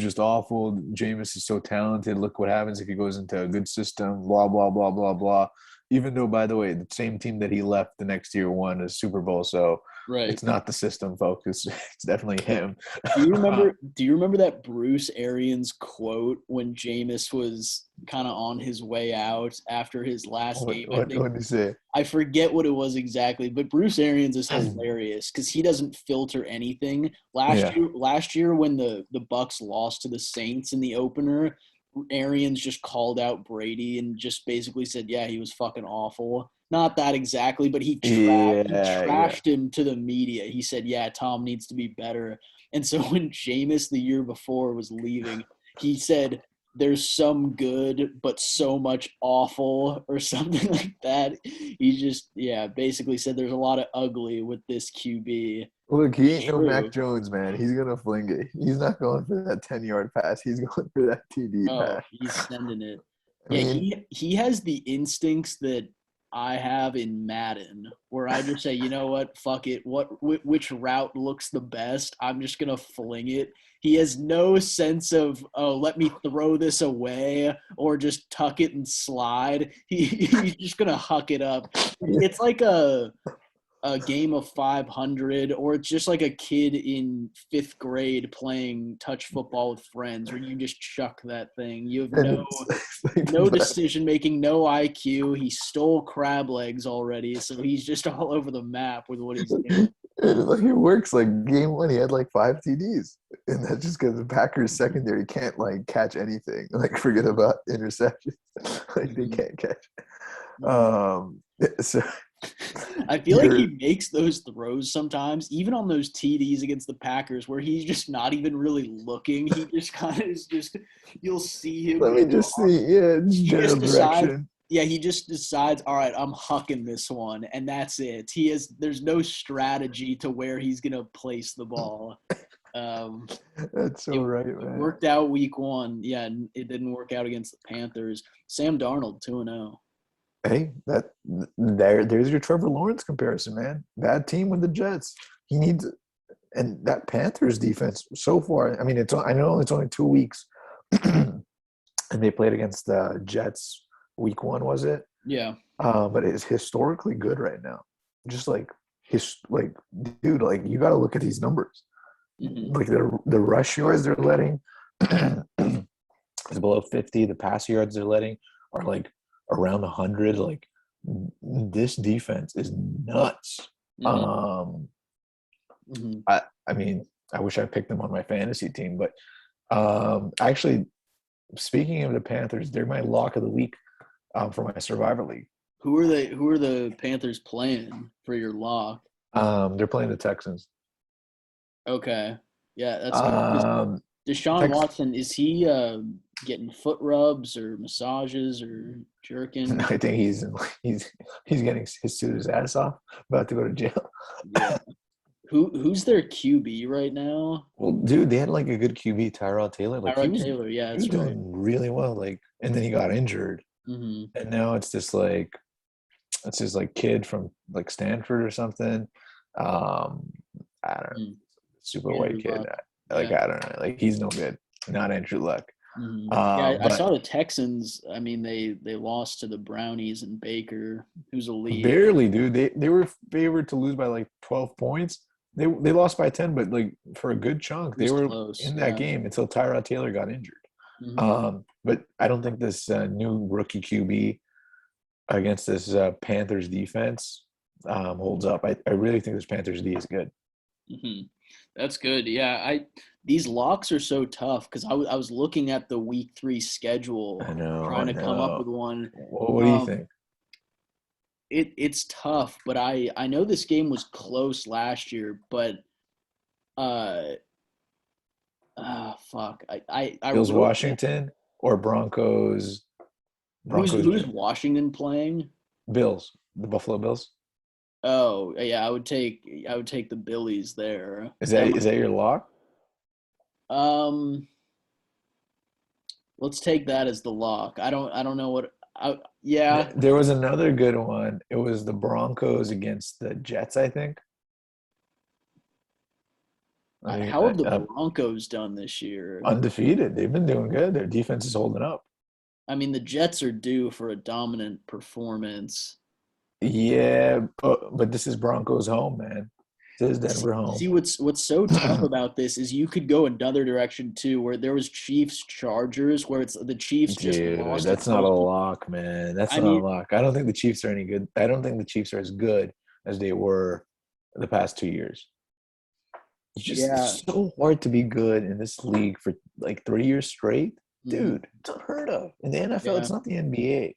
just awful. Jameis is so talented. Look what happens if he goes into a good system. Blah blah blah blah blah. Even though, by the way, the same team that he left the next year won a Super Bowl, so Right. it's not the system focus. It's definitely him. Do you remember that Bruce Arians quote when Jameis was kind of on his way out after his last what game? I what think what do you say? I forget what it was exactly, but Bruce Arians is hilarious because he doesn't filter anything. Yeah. Last year when the Bucks lost to the Saints in the opener, Arians just called out Brady and just basically said, "Yeah, he was fucking awful." Not that exactly, but he Yeah, yeah. trashed him to the media. He said, "Yeah, Tom needs to be better." And so when Jameis the year before was leaving, he said, "There's some good, but so much awful," or something like that. He just, yeah, basically said there's a lot of ugly with this QB. Look, he It's ain't no Mac true. Jones, man. He's gonna fling it. He's not going for that 10-yard pass. He's going for that TD Oh, pass. he's sending it. I Yeah, mean, he has the instincts that I have in Madden, where I just say, you know what, fuck it. Which route looks the best? I'm just gonna fling it. He has no sense of, oh, let me throw this away or just tuck it and slide. He's just gonna huck it up. It's like a game of 500, or it's just like a kid in fifth grade playing touch football with friends where you just chuck that thing. You have and it's like no the best. decision making, no IQ. He stole crab legs already, so he's just all over the map with what he's doing. And like it works. Like game one, he had like 5 TDs, and that's just because the Packers secondary can't like catch anything. Like forget about interceptions. Like they Mhm. can't catch. Mhm. So I feel like you're he makes those throws sometimes, even on those TDs against the Packers, where he's just not even really looking. He just kind of is just, you'll see him let me just see. Yeah, it's he general just decides direction. yeah, he just decides, all right, I'm hucking this one, and that's it. There's no strategy to where he's gonna place the ball. Um, That's so right, it man. worked out week one. Yeah, and it didn't work out against the Panthers. Sam Darnold 2-0. Hey, there's your Trevor Lawrence comparison, man. Bad team with the Jets. He needs And that Panthers defense so far, I mean, I know it's only 2 weeks, and they played against the Jets week one, was it? Yeah. But it's historically good right now. Just like dude, like you got to look at these numbers. Hmm. Like the rush yards they're letting is below 50. The pass yards they're letting are like around 100. Like this defense is nuts. Hmm. Um, Hmm. I mean, I wish I picked them on my fantasy team, but actually, speaking of the Panthers, they're my lock of the week for my Survivor League. Who are they? Who are the Panthers playing for your lock? They're playing the Texans. Okay. Yeah, that's good. Um, Deshaun Tex Watson, is he getting foot rubs or massages or jerking? I think he's he's getting his ass off, about to go to jail. Yeah. Who's their QB right now? Well, dude, they had like a good QB, Tyrod Taylor. Like Tyrod Taylor. Yeah, he was that's right. doing really well. Like, and then he got injured, Hmm. and now it's this like kid from like Stanford or something. Um, I don't know, super white Andrew kid. Luck. Like Yeah. I don't know, like he's no good. Not Andrew Luck. Yeah, I But saw the Texans. I mean, they lost to the Brownies and Baker, who's elite. barely, dude. They were favored to lose by like 12 points. They lost by 10, but like for a good chunk, It they was were close. in that Yeah. game until Tyrod Taylor got injured. Hmm. But I don't think this new rookie QB against this Panthers defense holds up. I really think this Panthers D is good. Hmm. That's good. Yeah, I these locks are so tough because I was looking at the week 3 schedule, I know, trying I to come up know. with one. What do you Um, think? it's tough, but I know this game was close last year, but uh fuck. I Bills wrote it. Washington or Broncos Who's Washington playing? Bills, the Buffalo Bills? Oh, yeah, I would take the Billies there. Is That that your lock? um let's take that as the lock. I don't know what yeah. There was another good one. It was the Broncos against the Jets, I think. I mean, How have the Broncos done this year? undefeated. They've been doing good. Their defense is holding up. I mean, the Jets are due for a dominant performance. Yeah, but this is Broncos home, man. This is See, Denver home. see what's so tough about this is you could go another direction too, where there was Chiefs Chargers, where it's the Chiefs just Dude, lost a that's not a close. lock, man. That's I not a mean, lock. I don't think the Chiefs are any good. I don't think the Chiefs are as good as they were the past 2 years. yeah. It's so hard to be good in this league for like 3 years straight. Mhm. Dude, it's unheard of. In the NFL, Yeah. it's not the NBA.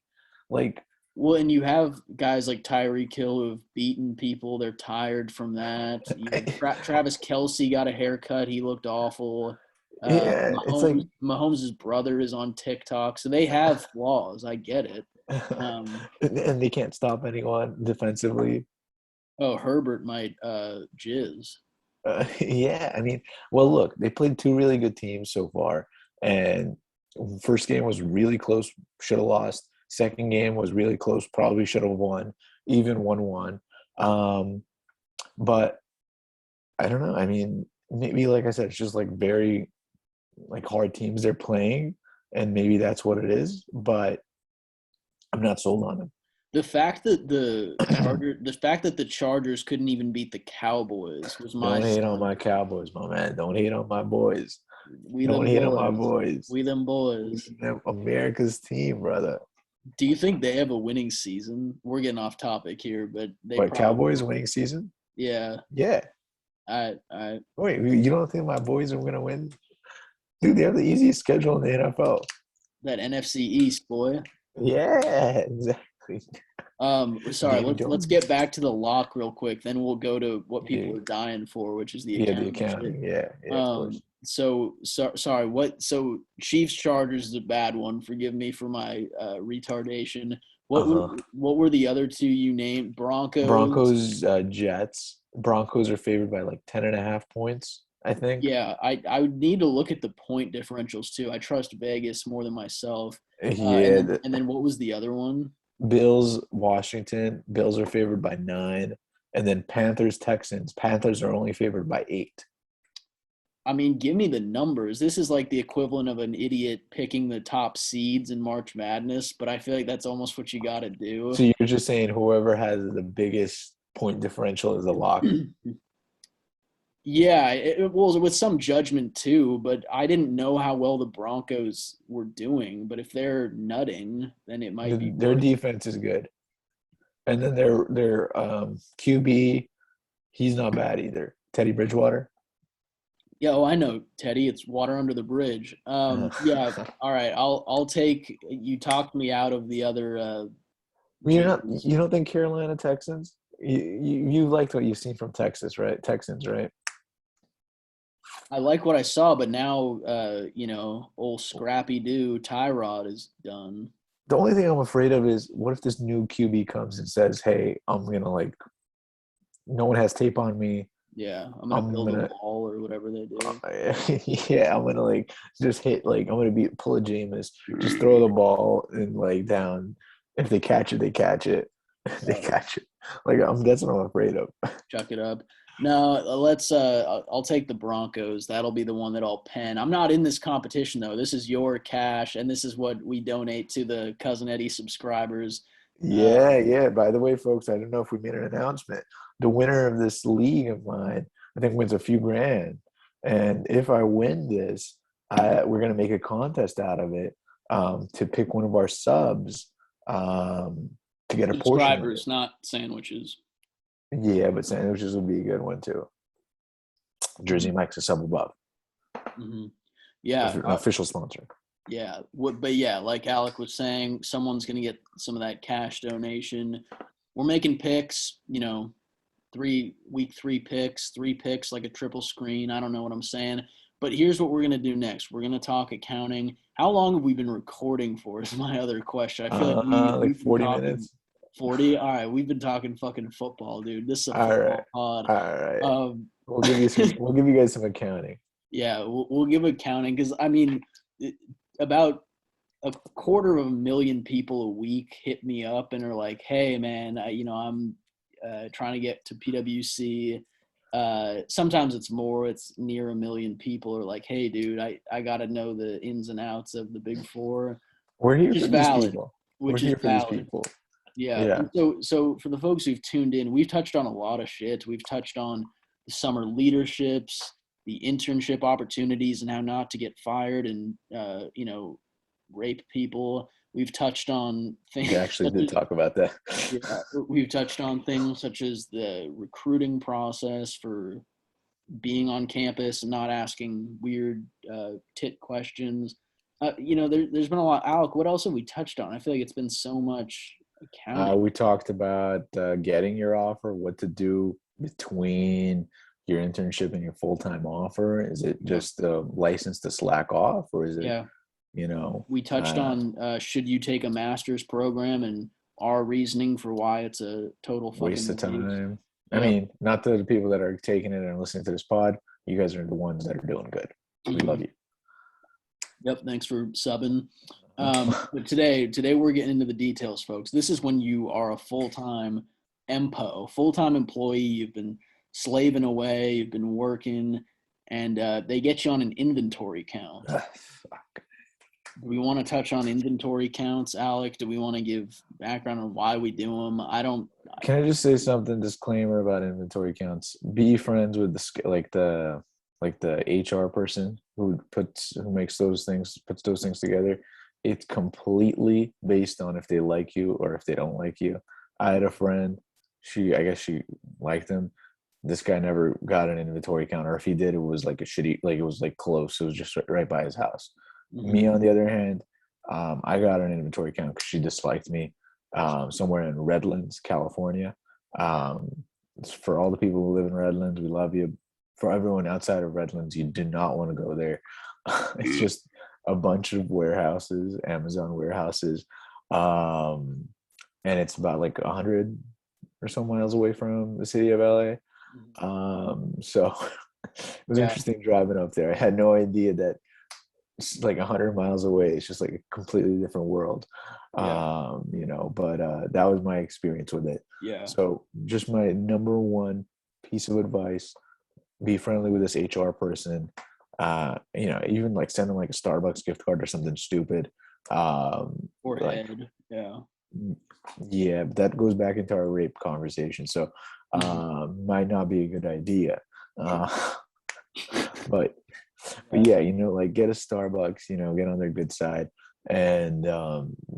Like, Well, and you have guys like Tyreek Hill who have beaten people. They're tired from that. You have Travis Kelsey got a haircut. He looked awful. yeah, it's like Mahomes' brother is on TikTok, so they have flaws. I get it. Um, and they can't stop anyone defensively. oh, Herbert might jizz. Yeah, I mean, well, look, they played two really good teams so far, and first game was really close, should have lost. Second game was really close, probably should have won, even 1-1. Um, but I don't know. I mean, maybe like I said, it's just like very like hard teams they're playing, and maybe that's what it is. But I'm not sold on The fact that the Chargers couldn't even beat the Cowboys was my Don't hate on son. my Cowboys, my man. Don't hate on my boys. We Don't them hate on my boys. boys. We them boys. America's team, brother. Do you think they have a winning season? We're getting off topic here, but they What, probably Cowboys will. winning season? Yeah. Yeah. I Wait, you don't think my boys are gonna win? Dude, they have the easiest schedule in the NFL. that NFC East boy. Yeah, exactly. Sorry. Davy Let's Jones. get back to the lock real quick. Then we'll go to what people Yeah, are dying for, which is the yeah, the accounting shit. accounting. Yeah, yeah, of course. Sorry. So Chiefs Chargers is a bad one. Forgive me for my retardation. Uh-huh. What were the other two you named? Broncos. Broncos, Jets. Broncos are favored by like 10.5 points, I think. Yeah, I would need to look at the point differentials too. I trust Vegas more than myself. Yeah, And then what was the other one? Bills, Washington. Bills are favored by 9. And then Panthers, Texans. Panthers are only favored by 8. I mean, give me the numbers. This is like the equivalent of an idiot picking the top seeds in March Madness, but I feel like that's almost what you got to do. So you're just saying whoever has the biggest point differential is a lock. Yeah, it was with some judgment too, but I didn't know how well the Broncos were doing. But if they're nutting, then it might be Their worth. defense is good, and then their QB, he's not bad either. Teddy Bridgewater. Yeah, oh, I know, Teddy. It's water under the bridge. Uh, Yeah. All right. I'll take. You talked me out of the other you're not. James. You don't think Carolina Texans? You liked what you've seen from Texas, right? Texans, right? I like what I saw, but now, old Scrappy Doo Tyrod is done. The only thing I'm afraid of is what if this new QB comes and says, "Hey, I'm gonna like, no one has tape on me. Yeah, I'm gonna I'm build a gonna wall or whatever they do. yeah, I'm gonna like just hit like I'm gonna be pull a Jameis, just throw the ball and like down. If they catch it, they catch it. They Uh, catch it. Like that's what I'm afraid of. Chuck it up. No, let's. I'll take the Broncos. That'll be the one that I'll pen. I'm not in this competition though. This is your cash, and this is what we donate to the Cousin Eddie subscribers. Uh, Yeah, yeah. By the way, folks, I don't know if we made an announcement. The winner of this league of mine, I think, wins a few grand. And if I win this, we're gonna make a contest out of it to pick one of our subs um, to get a portion of it. Subscribers, not sandwiches. Yeah, but sandwiches would be a good one too. Jersey Mm-hmm. Mike's a sub above, Mm-hmm. Yeah, an official sponsor. yeah. But yeah, like Alec was saying, someone's gonna get some of that cash donation. We're making picks. Week 3 picks, 3 picks, like a triple screen. I don't know what I'm saying. But here's what we're gonna do next. We're gonna talk accounting. How long have we been recording for? Is my other question. I feel like Like we've been 40 talking minutes. 40. All right, we've been talking fucking football, dude. This is a All right, football pod. all right. Um, We'll give you some. We'll give you guys some accounting. yeah, we'll give accounting because I mean, about a quarter of a million people a week hit me up and are like, "Hey, man, I'm trying to get to PwC." Sometimes it's more; it's near a million people are like, "Hey, dude, I got to know the ins and outs of the Big Four," We're here which is for these valid. people. We're Which is here for these valid. people. Yeah. Yeah. And so for the folks who've tuned in, we've touched on a lot of shit. We've touched on the summer leaderships, the internship opportunities, and how not to get fired and rape people. We've touched on We things actually such did as talk about that. yeah, we've touched on things such as the recruiting process for being on campus and not asking weird tit questions. There's been a lot. Alec, what else have we touched on? I feel like it's been so much accounting. We talked about getting your offer, what to do between your internship and your full-time offer. Is it Yeah, just a license to slack off, or is it, yeah. you know, We touched uh, on should you take a master's program and our reasoning for why it's a total waste of fucking waste. time? I Yep. mean, not the people that are taking it and listening to this pod. You guys are the ones that are doing good. We Mhm. love you. Yep. Thanks for subbing. But today we're getting into the details, folks. This is when you are a full-time MPO, full-time employee. You've been slaving away, you've been working, and they get you on an inventory count. Do we want to touch on inventory counts, Alec? Do we want to give background on why we do them? I don't. Can I just say something? Disclaimer about inventory counts. Be friends with the HR person who makes those things, puts those things together. It's completely based on if they like you or if they don't like you. I had a friend. I guess she liked him. This guy never got an inventory count, or if he did, it was like a shitty, like it was like close. It was just right by his house. Mhm. Me, on the other hand, I got an inventory count because she disliked me somewhere in Redlands, California. Um, it's for all the people who live in Redlands, we love you. For everyone outside of Redlands, you do not want to go there. It's just a bunch of warehouses, Amazon warehouses, um, and it's about like 100 or so miles away from the city of LA. So it was Yeah. interesting driving up there. I had no idea that it's like 100 miles away. It's just like a completely different world. Yeah. But that was my experience with it. Yeah. So just my number one piece of advice: be friendly with this HR person. Even like send them like a Starbucks gift card or something stupid. Or Like, Ed. Yeah. yeah, that goes back into our rape conversation. So, Mhm. might not be a good idea. Uh, but Yeah. yeah, like get a Starbucks, get on their good side, and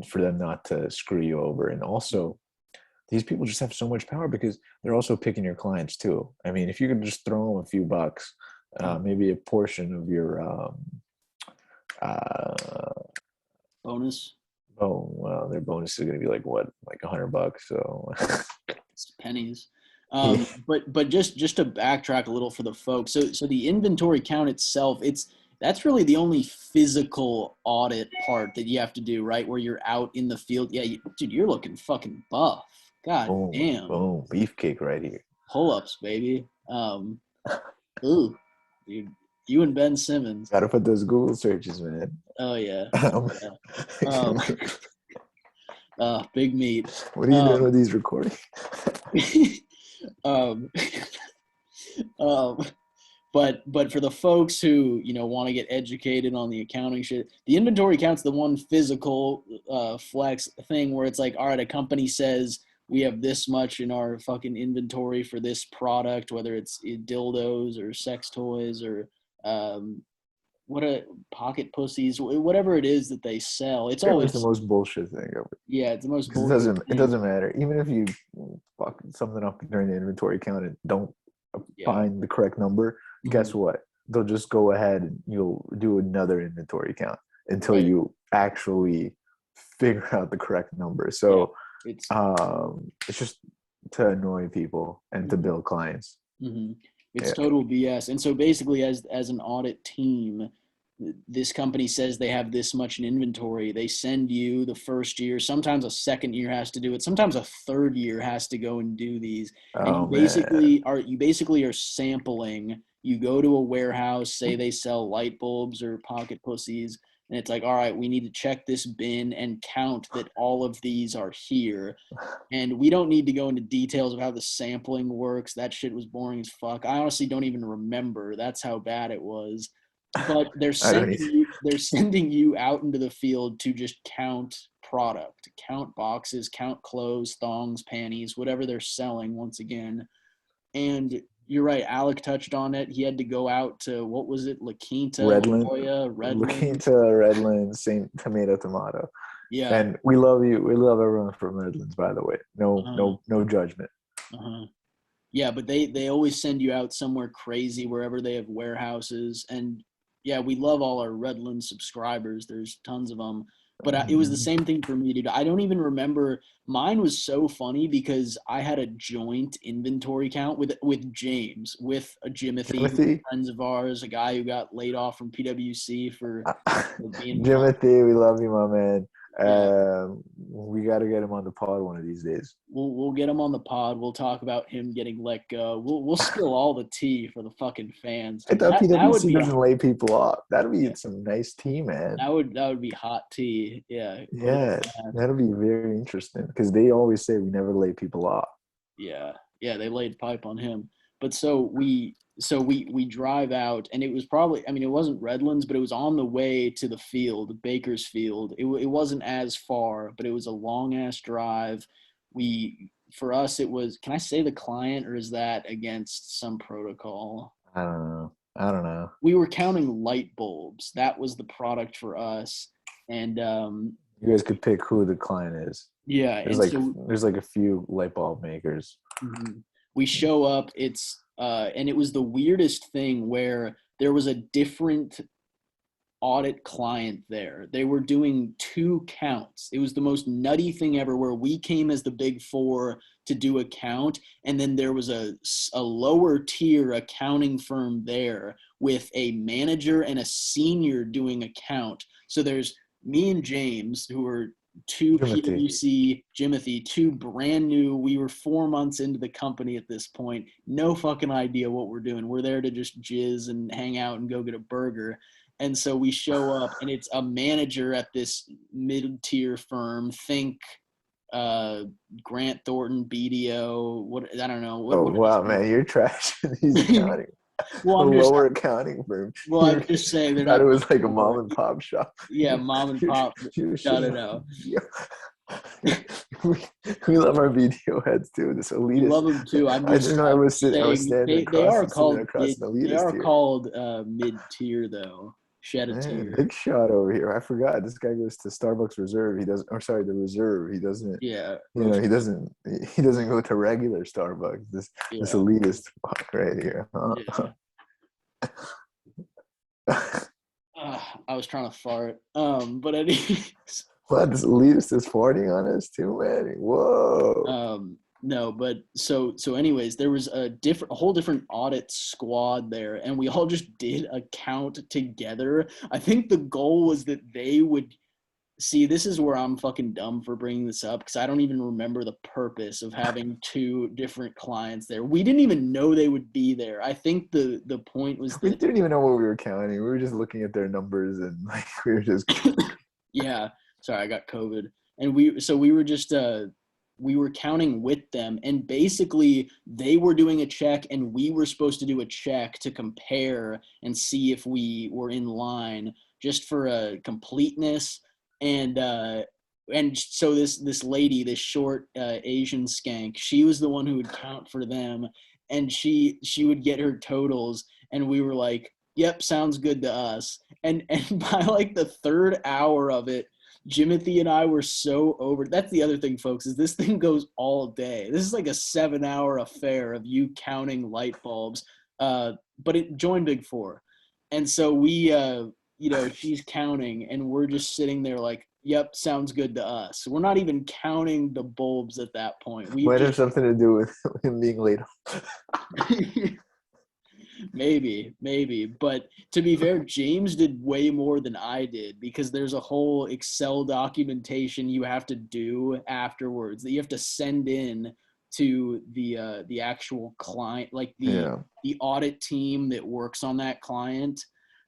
for them not to screw you over. And also, these people just have so much power because they're also picking your clients too. I mean, if you could just throw them a few bucks, maybe a portion of your uh, Bonus. oh well, their bonus is going to be like what, like $100. So It's pennies. yeah. But just to backtrack a little for the folks, so the inventory count itself, that's really the only physical audit part that you have to do, right? Where you're out in the field. Yeah, dude, you're looking fucking buff. God Boom, damn, boom, beefcake right here. pull ups, baby. Ooh, dude, you and Ben Simmons. Got to put those Google searches, man. Oh yeah, Um, yeah. Um, big meat. what are you doing Um, with these recordings? um, um, but for the folks who want to get educated on the accounting shit, the inventory count's the one physical flex thing where it's like, all right, a company says we have this much in our fucking inventory for this product, whether it's dildos or sex toys or um, what a pocket pussies, whatever it is that they sell. It's Apparently, it's the always, most bullshit thing ever. yeah, it's the most Because it bullshit doesn't it thing. doesn't matter. Even if you fuck something up during the inventory count and don't Yeah. find the correct number, Mhm. guess what? They'll just go ahead and you'll do another inventory count until Right. you actually figure out the correct number. Yeah. So It's it's just to annoy people and to mhm. build clients. Hmm. It's Yeah. total BS. And so basically, as an audit team, this company says they have this much in inventory. They send you the first year. Sometimes a second year has to do it. Sometimes a third year has to go and do these. And Oh man. you basically are sampling. You go to a warehouse, say they sell light bulbs or pocket pussies, and it's like, all right, we need to check this bin and count that all of these are here. And we don't need to go into details of how the sampling works. That shit was boring as fuck. I honestly don't even remember. That's how bad it was. But I don't need they're sending you out into the field to just count product, count boxes, count clothes, thongs, panties, whatever they're selling once again. And you're right, Alec touched on it. He had to go out to, what was it, La Quinta, La Redland, Jolla, looking Redlands. to Redland, Saint Tomato Tomato. Yeah. And we love you. We love everyone from Redlands, by the way. No, Uh-huh. no judgment. Uh-huh. Yeah, but they always send you out somewhere crazy wherever they have warehouses. And yeah, we love all our Redland subscribers. There's tons of them. But it was the same thing for me, dude. I don't even remember. Mine was so funny because I had a joint inventory count with James, with a Jimothy, who's Timothy, friends of ours, a guy who got laid off from PwC for being blind. Timothy, we love you, my man. Yeah, We got to get him on the pod one of these days. we'll get him on the pod. We'll talk about him getting let go. We'll spill all the tea for the fucking fans. I thought That would PwC be a doesn't lay people off. That'd yeah, be some nice tea, man. that would be hot tea. Yeah, put it Yeah, in that. that'd be very interesting because they always say we never lay people off. Yeah, yeah, they laid pipe on him. But so we drive out, and it was probably, I mean, it wasn't Redlands, but it was on the way to the field, Bakersfield. It wasn't as far, but it was a long ass drive. For us it was, can I say the client, or is that against some protocol? I don't know. I don't know. We were counting light bulbs. That was the product for us. And You guys could pick who the client is. yeah, and so There's like a few light bulb makers. mhm. We show up. And it was the weirdest thing where there was a different audit client there. They were doing two counts. It was the most nutty thing ever, where we came as the big four to do a count, and then there was a lower tier accounting firm there with a manager and a senior doing a count. So there's me and James, who are two Timothy. PwC, Jimothy, two brand new. We were 4 months into the company at this point. No fucking idea what we're doing. We're there to just jizz and hang out and go get a burger. And so we show up, and it's a manager at this mid-tier firm. Think Grant Thornton, BDO. What I don't know. Oh What are these wow, man, you're trashing these people? accounting, well, the I'm just lower accounting firm. well, You I'm just saying they're thought it not was like a big mom four. and pop shop. Yeah, mom and You, pop. you No, should no, know. no. we, we love our BDO heads too. This We elitist. love them too. I didn't know I'm I was saying standing they across are and sitting called across an they elitist are here. called mid tier though. Shed a Man, tear. big shot over here. I forgot this guy goes to Starbucks Reserve. He doesn't, or sorry, the Reserve. He doesn't. Yeah, You know, he roast. doesn't. He doesn't go to regular Starbucks. This Yeah, elitist fuck right here. yeah. I was trying to fart. But anyways, What, this elitist is farting on us too, man? Whoa. no, but so anyways, there was a whole different audit squad there, and we all just did a count together. I think the goal was that they would see. This is where I'm fucking dumb for bringing this up because I don't even remember the purpose of having two different clients there. We didn't even know they would be there. I think the point was We that didn't even know what we were counting. We were just looking at their numbers and like we were just. yeah, sorry, I got COVID. And we were just we were counting with them, and basically they were doing a check and we were supposed to do a check to compare and see if we were in line just for a completeness. And so this lady, this short Asian skank, she was the one who would count for them, and she would get her totals, and we were like, yep, sounds good to us. And by like the third hour of it, Jimothy and I were so over. That's the other thing, folks, is this thing goes all day. This is like a 7-hour affair of you counting light bulbs. But it joined Big Four. And so she's counting and we're just sitting there like, yep, sounds good to us. We're not even counting the bulbs at that point. We've Might have just something to do with him being late. maybe. But to be fair, James did way more than I did because there's a whole Excel documentation you have to do afterwards that you have to send in to the actual client, like Yeah. the audit team that works on that client.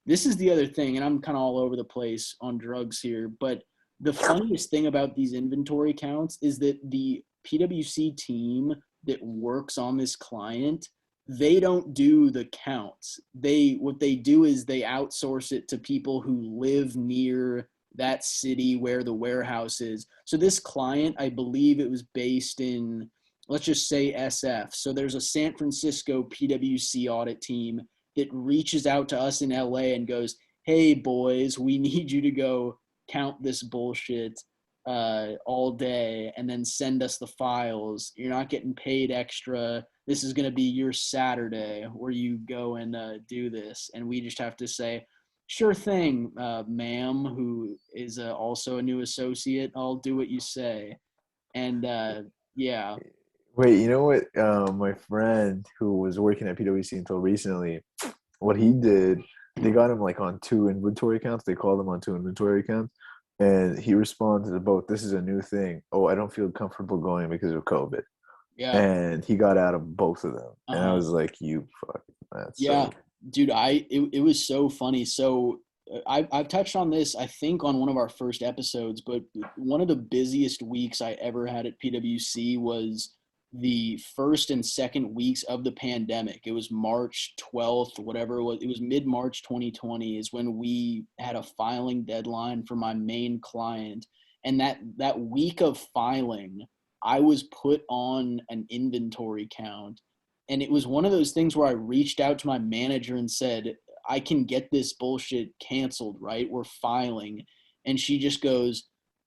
This is the other thing, and I'm kind of all over the place on drugs here, but the funniest thing about these inventory counts is that the PwC team that works on this client, they don't do the counts. What they do is they outsource it to people who live near that city where the warehouse is. So this client, I believe it was based in, let's just say SF. So there's a San Francisco PwC audit team that reaches out to us in LA and goes, hey boys, we need you to go count this bullshit all day and then send us the files. You're not getting paid extra. This is going to be your Saturday where you go and do this. And we just have to say, sure thing, ma'am, who is also a new associate. I'll do what you say. And yeah. Wait, you know what? My friend who was working at PwC until recently, what he did, they got him like on two inventory accounts. They called him on two inventory accounts. And he responded to both. This is a new thing. Oh, I don't feel comfortable going because of COVID. Yeah. And he got out of both of them. And I Uh-huh. was like, you fuck. That's Yeah, so. dude, it was so funny. So I've touched on this, I think, on one of our first episodes, but one of the busiest weeks I ever had at PwC was the first and second weeks of the pandemic. It was March 12th, whatever it was. It was mid-March 2020 is when we had a filing deadline for my main client. And that week of filing, I was put on an inventory count, and it was one of those things where I reached out to my manager and said, I can get this bullshit canceled, right? We're filing. And she just goes,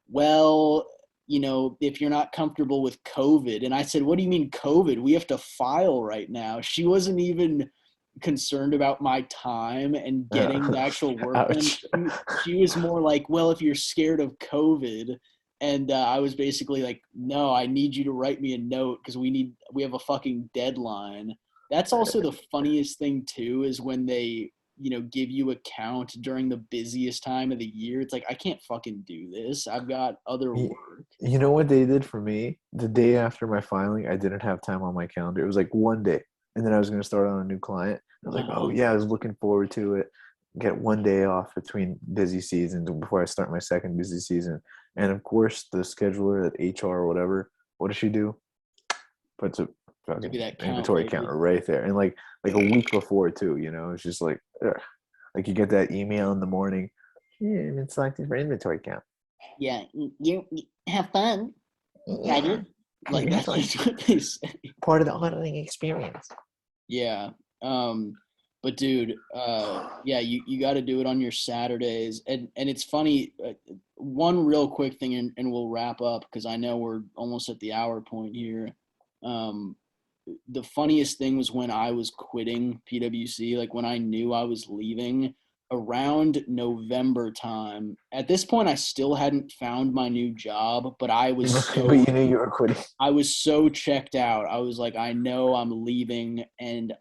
well, if you're not comfortable with COVID. And I said, what do you mean COVID? We have to file right now. She wasn't even concerned about my time and getting the actual work done. Ouch. She was more like, well, if you're scared of COVID. And I was basically like, no, I need you to write me a note because we have a fucking deadline. That's also the funniest thing too, is when give you a count during the busiest time of the year. It's like, I can't fucking do this. I've got other You, work. you know what they did for me? The day after my filing, I didn't have time on my calendar. It was like one day, and then I was going to start on a new client. I was like, oh yeah, I was looking forward to it. Get one day off between busy seasons before I start my second busy season. And of course, the scheduler at HR or whatever, what does she do? Puts a Give you fucking that count, inventory baby. counter right there, and like a week before too. It's just like, ugh. Like you get that email in the morning. Yeah, it's selected for inventory count. Yeah, you have fun, Yeah, faggot. Like it's that's like just what they say. part of the auditing experience. Yeah. But dude, yeah, you got to do it on your Saturdays, and it's funny. One real quick thing, and we'll wrap up because I know we're almost at the hour point here. Um, the funniest thing was when I was quitting PwC, like when I knew I was leaving around November time. At this point, I still hadn't found my new job, but But you knew you were quitting. I was so checked out. I was like, I know I'm leaving. And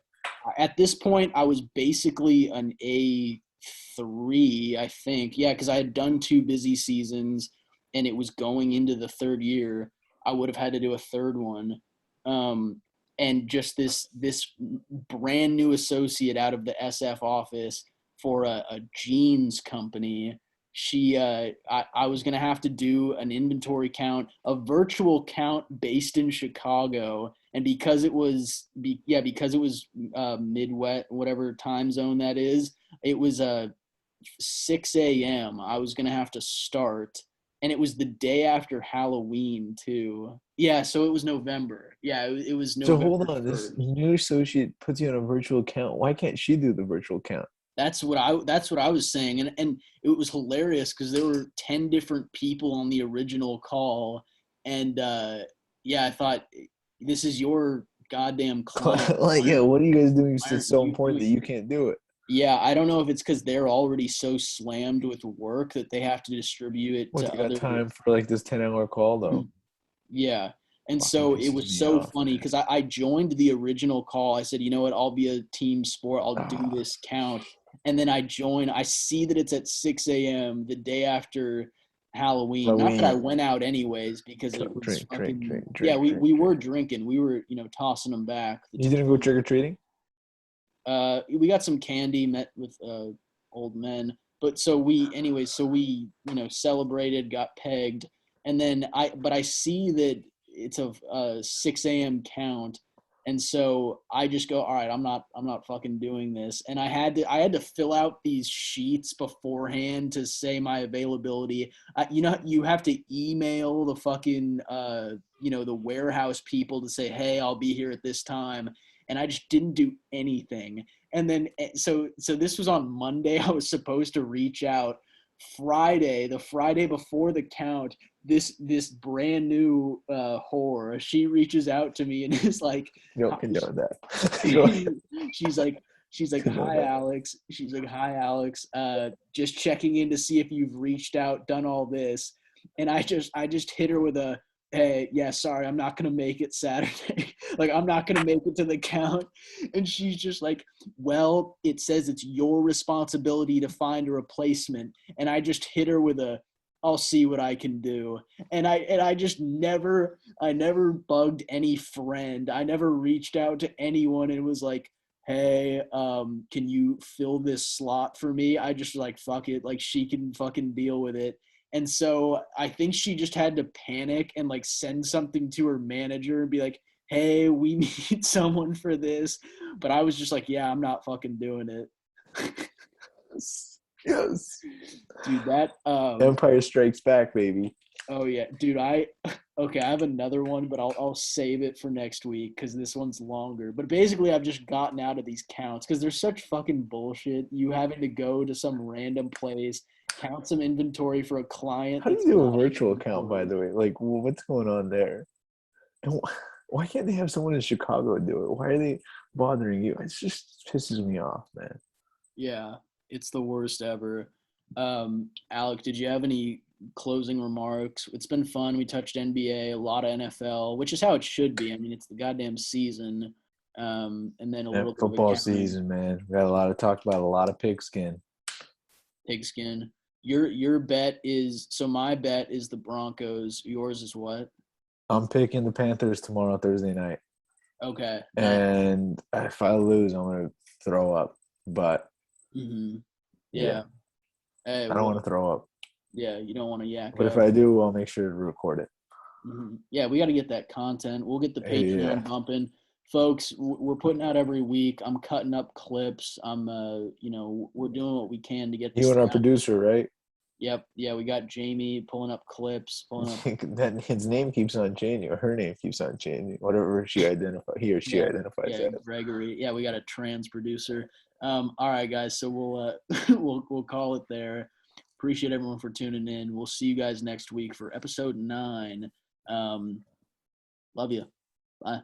at this point, I was basically an A3, I think. Yeah, because I had done 2 busy seasons and it was going into the third year. I would have had to do a third one. Um, and just this brand new associate out of the SF office for a jeans company, I was going to have to do an inventory count, a virtual count based in Chicago. And because it was Midwest, whatever time zone that is, it was 6 a.m. I was going to have to start, and it was the day after Halloween too. Yeah, so it was November. Yeah, it was So November hold on, this 1st. new associate puts you on a virtual account. Why can't she do the virtual account? That's what I was saying, and it was hilarious because there were 10 different people on the original call, and yeah, I thought, this is your goddamn client. Like, yeah, what are you guys doing Why that's aren't so you important that doing you it? can't do it? Yeah, I don't know if it's because they're already so slammed with work that they have to distribute it What, to they got other. time for like this 10-hour call though? Yeah. And Fucking so it pisses was me so off, funny man. because I joined the original call. I said, you know what, I'll be a team sport. I'll do Ah, this count. And then I see that it's at 6 a.m. the day after Halloween. Not that I Halloween. went out anyways because it So was drink, drink, fucking, drink, yeah, drink, we drink, were drink. drinking. We were, tossing them back, the You didn't go tequila. trick or treating? We got some candy, met with old men. But so we, anyways, so we, celebrated, got pegged, and then I see that it's a 6 a.m. count, and so I just go, all right, I'm not fucking doing this, and I had to fill out these sheets beforehand to say my availability. You have to email the fucking the warehouse people to say, hey, I'll be here at this time, and I just didn't do anything. And then so this was on Monday. I was supposed to reach out. Friday, the Friday before the count, this brand new whore, she reaches out to me and is like, Go condone that. Go ahead. she's like she's like, Condone hi that. Alex. She's like, hi Alex. Just checking in to see if you've reached out, done all this. And I just hit her with a, hey, yeah, sorry, I'm not gonna make it Saturday. Like, I'm not gonna make it to the count. And she's just like, well, it says it's your responsibility to find a replacement. And I just hit her with a, I'll see what I can do. And I just never bugged any friend. I never reached out to anyone and was like, hey, can you fill this slot for me? I just like, fuck it, like she can fucking deal with it. And so I think she just had to panic and like send something to her manager and be like, hey, we need someone for this. But I was just like, yeah, I'm not fucking doing it. Yes. Yes. Dude, that Empire Strikes Back, baby. oh yeah, dude, okay, I have another one, but I'll save it for next week because this one's longer. But basically, I've just gotten out of these counts because they're such fucking bullshit. You having to go to some random place, count some inventory for a client How do you that's do a not virtual account, by inventory. the way? Like, what's going on there? And why can't they have someone in Chicago do it? Why are they bothering you? It just pisses me off, man. Yeah, it's the worst ever. Alec, did you have any closing remarks? It's been fun. We touched NBA, a lot of NFL, which is how it should be. I mean, it's the goddamn season. and then a Yeah, little bit of football accounting. season, man. We got a lot of talk about a lot of pigskin. Pigskin. Your bet is so my bet is the Broncos. Yours is what? I'm picking the Panthers tomorrow, Thursday night. Okay, nice. And if I lose, I'm gonna throw up. But Hmm. yeah, Yeah. Hey, I don't want well, to throw up. yeah, you don't want to yak But if up. I do, I'll make sure to record it. Yeah, we got to get that content. We'll get the Yeah. Patreon bumping, folks. We're putting out every week. I'm cutting up clips. We're doing what we can to get You this and thing our out. producer, right? Yep, yeah, we got Jamie pulling up clips, pulling up. That his name keeps on changing, or her name keeps on changing, whatever he or she Yeah, identifies yeah, as. Gregory. Yeah, we got a trans producer. All right, guys. So we'll we'll call it there. Appreciate everyone for tuning in. We'll see you guys next week for episode 9. Love you. Bye.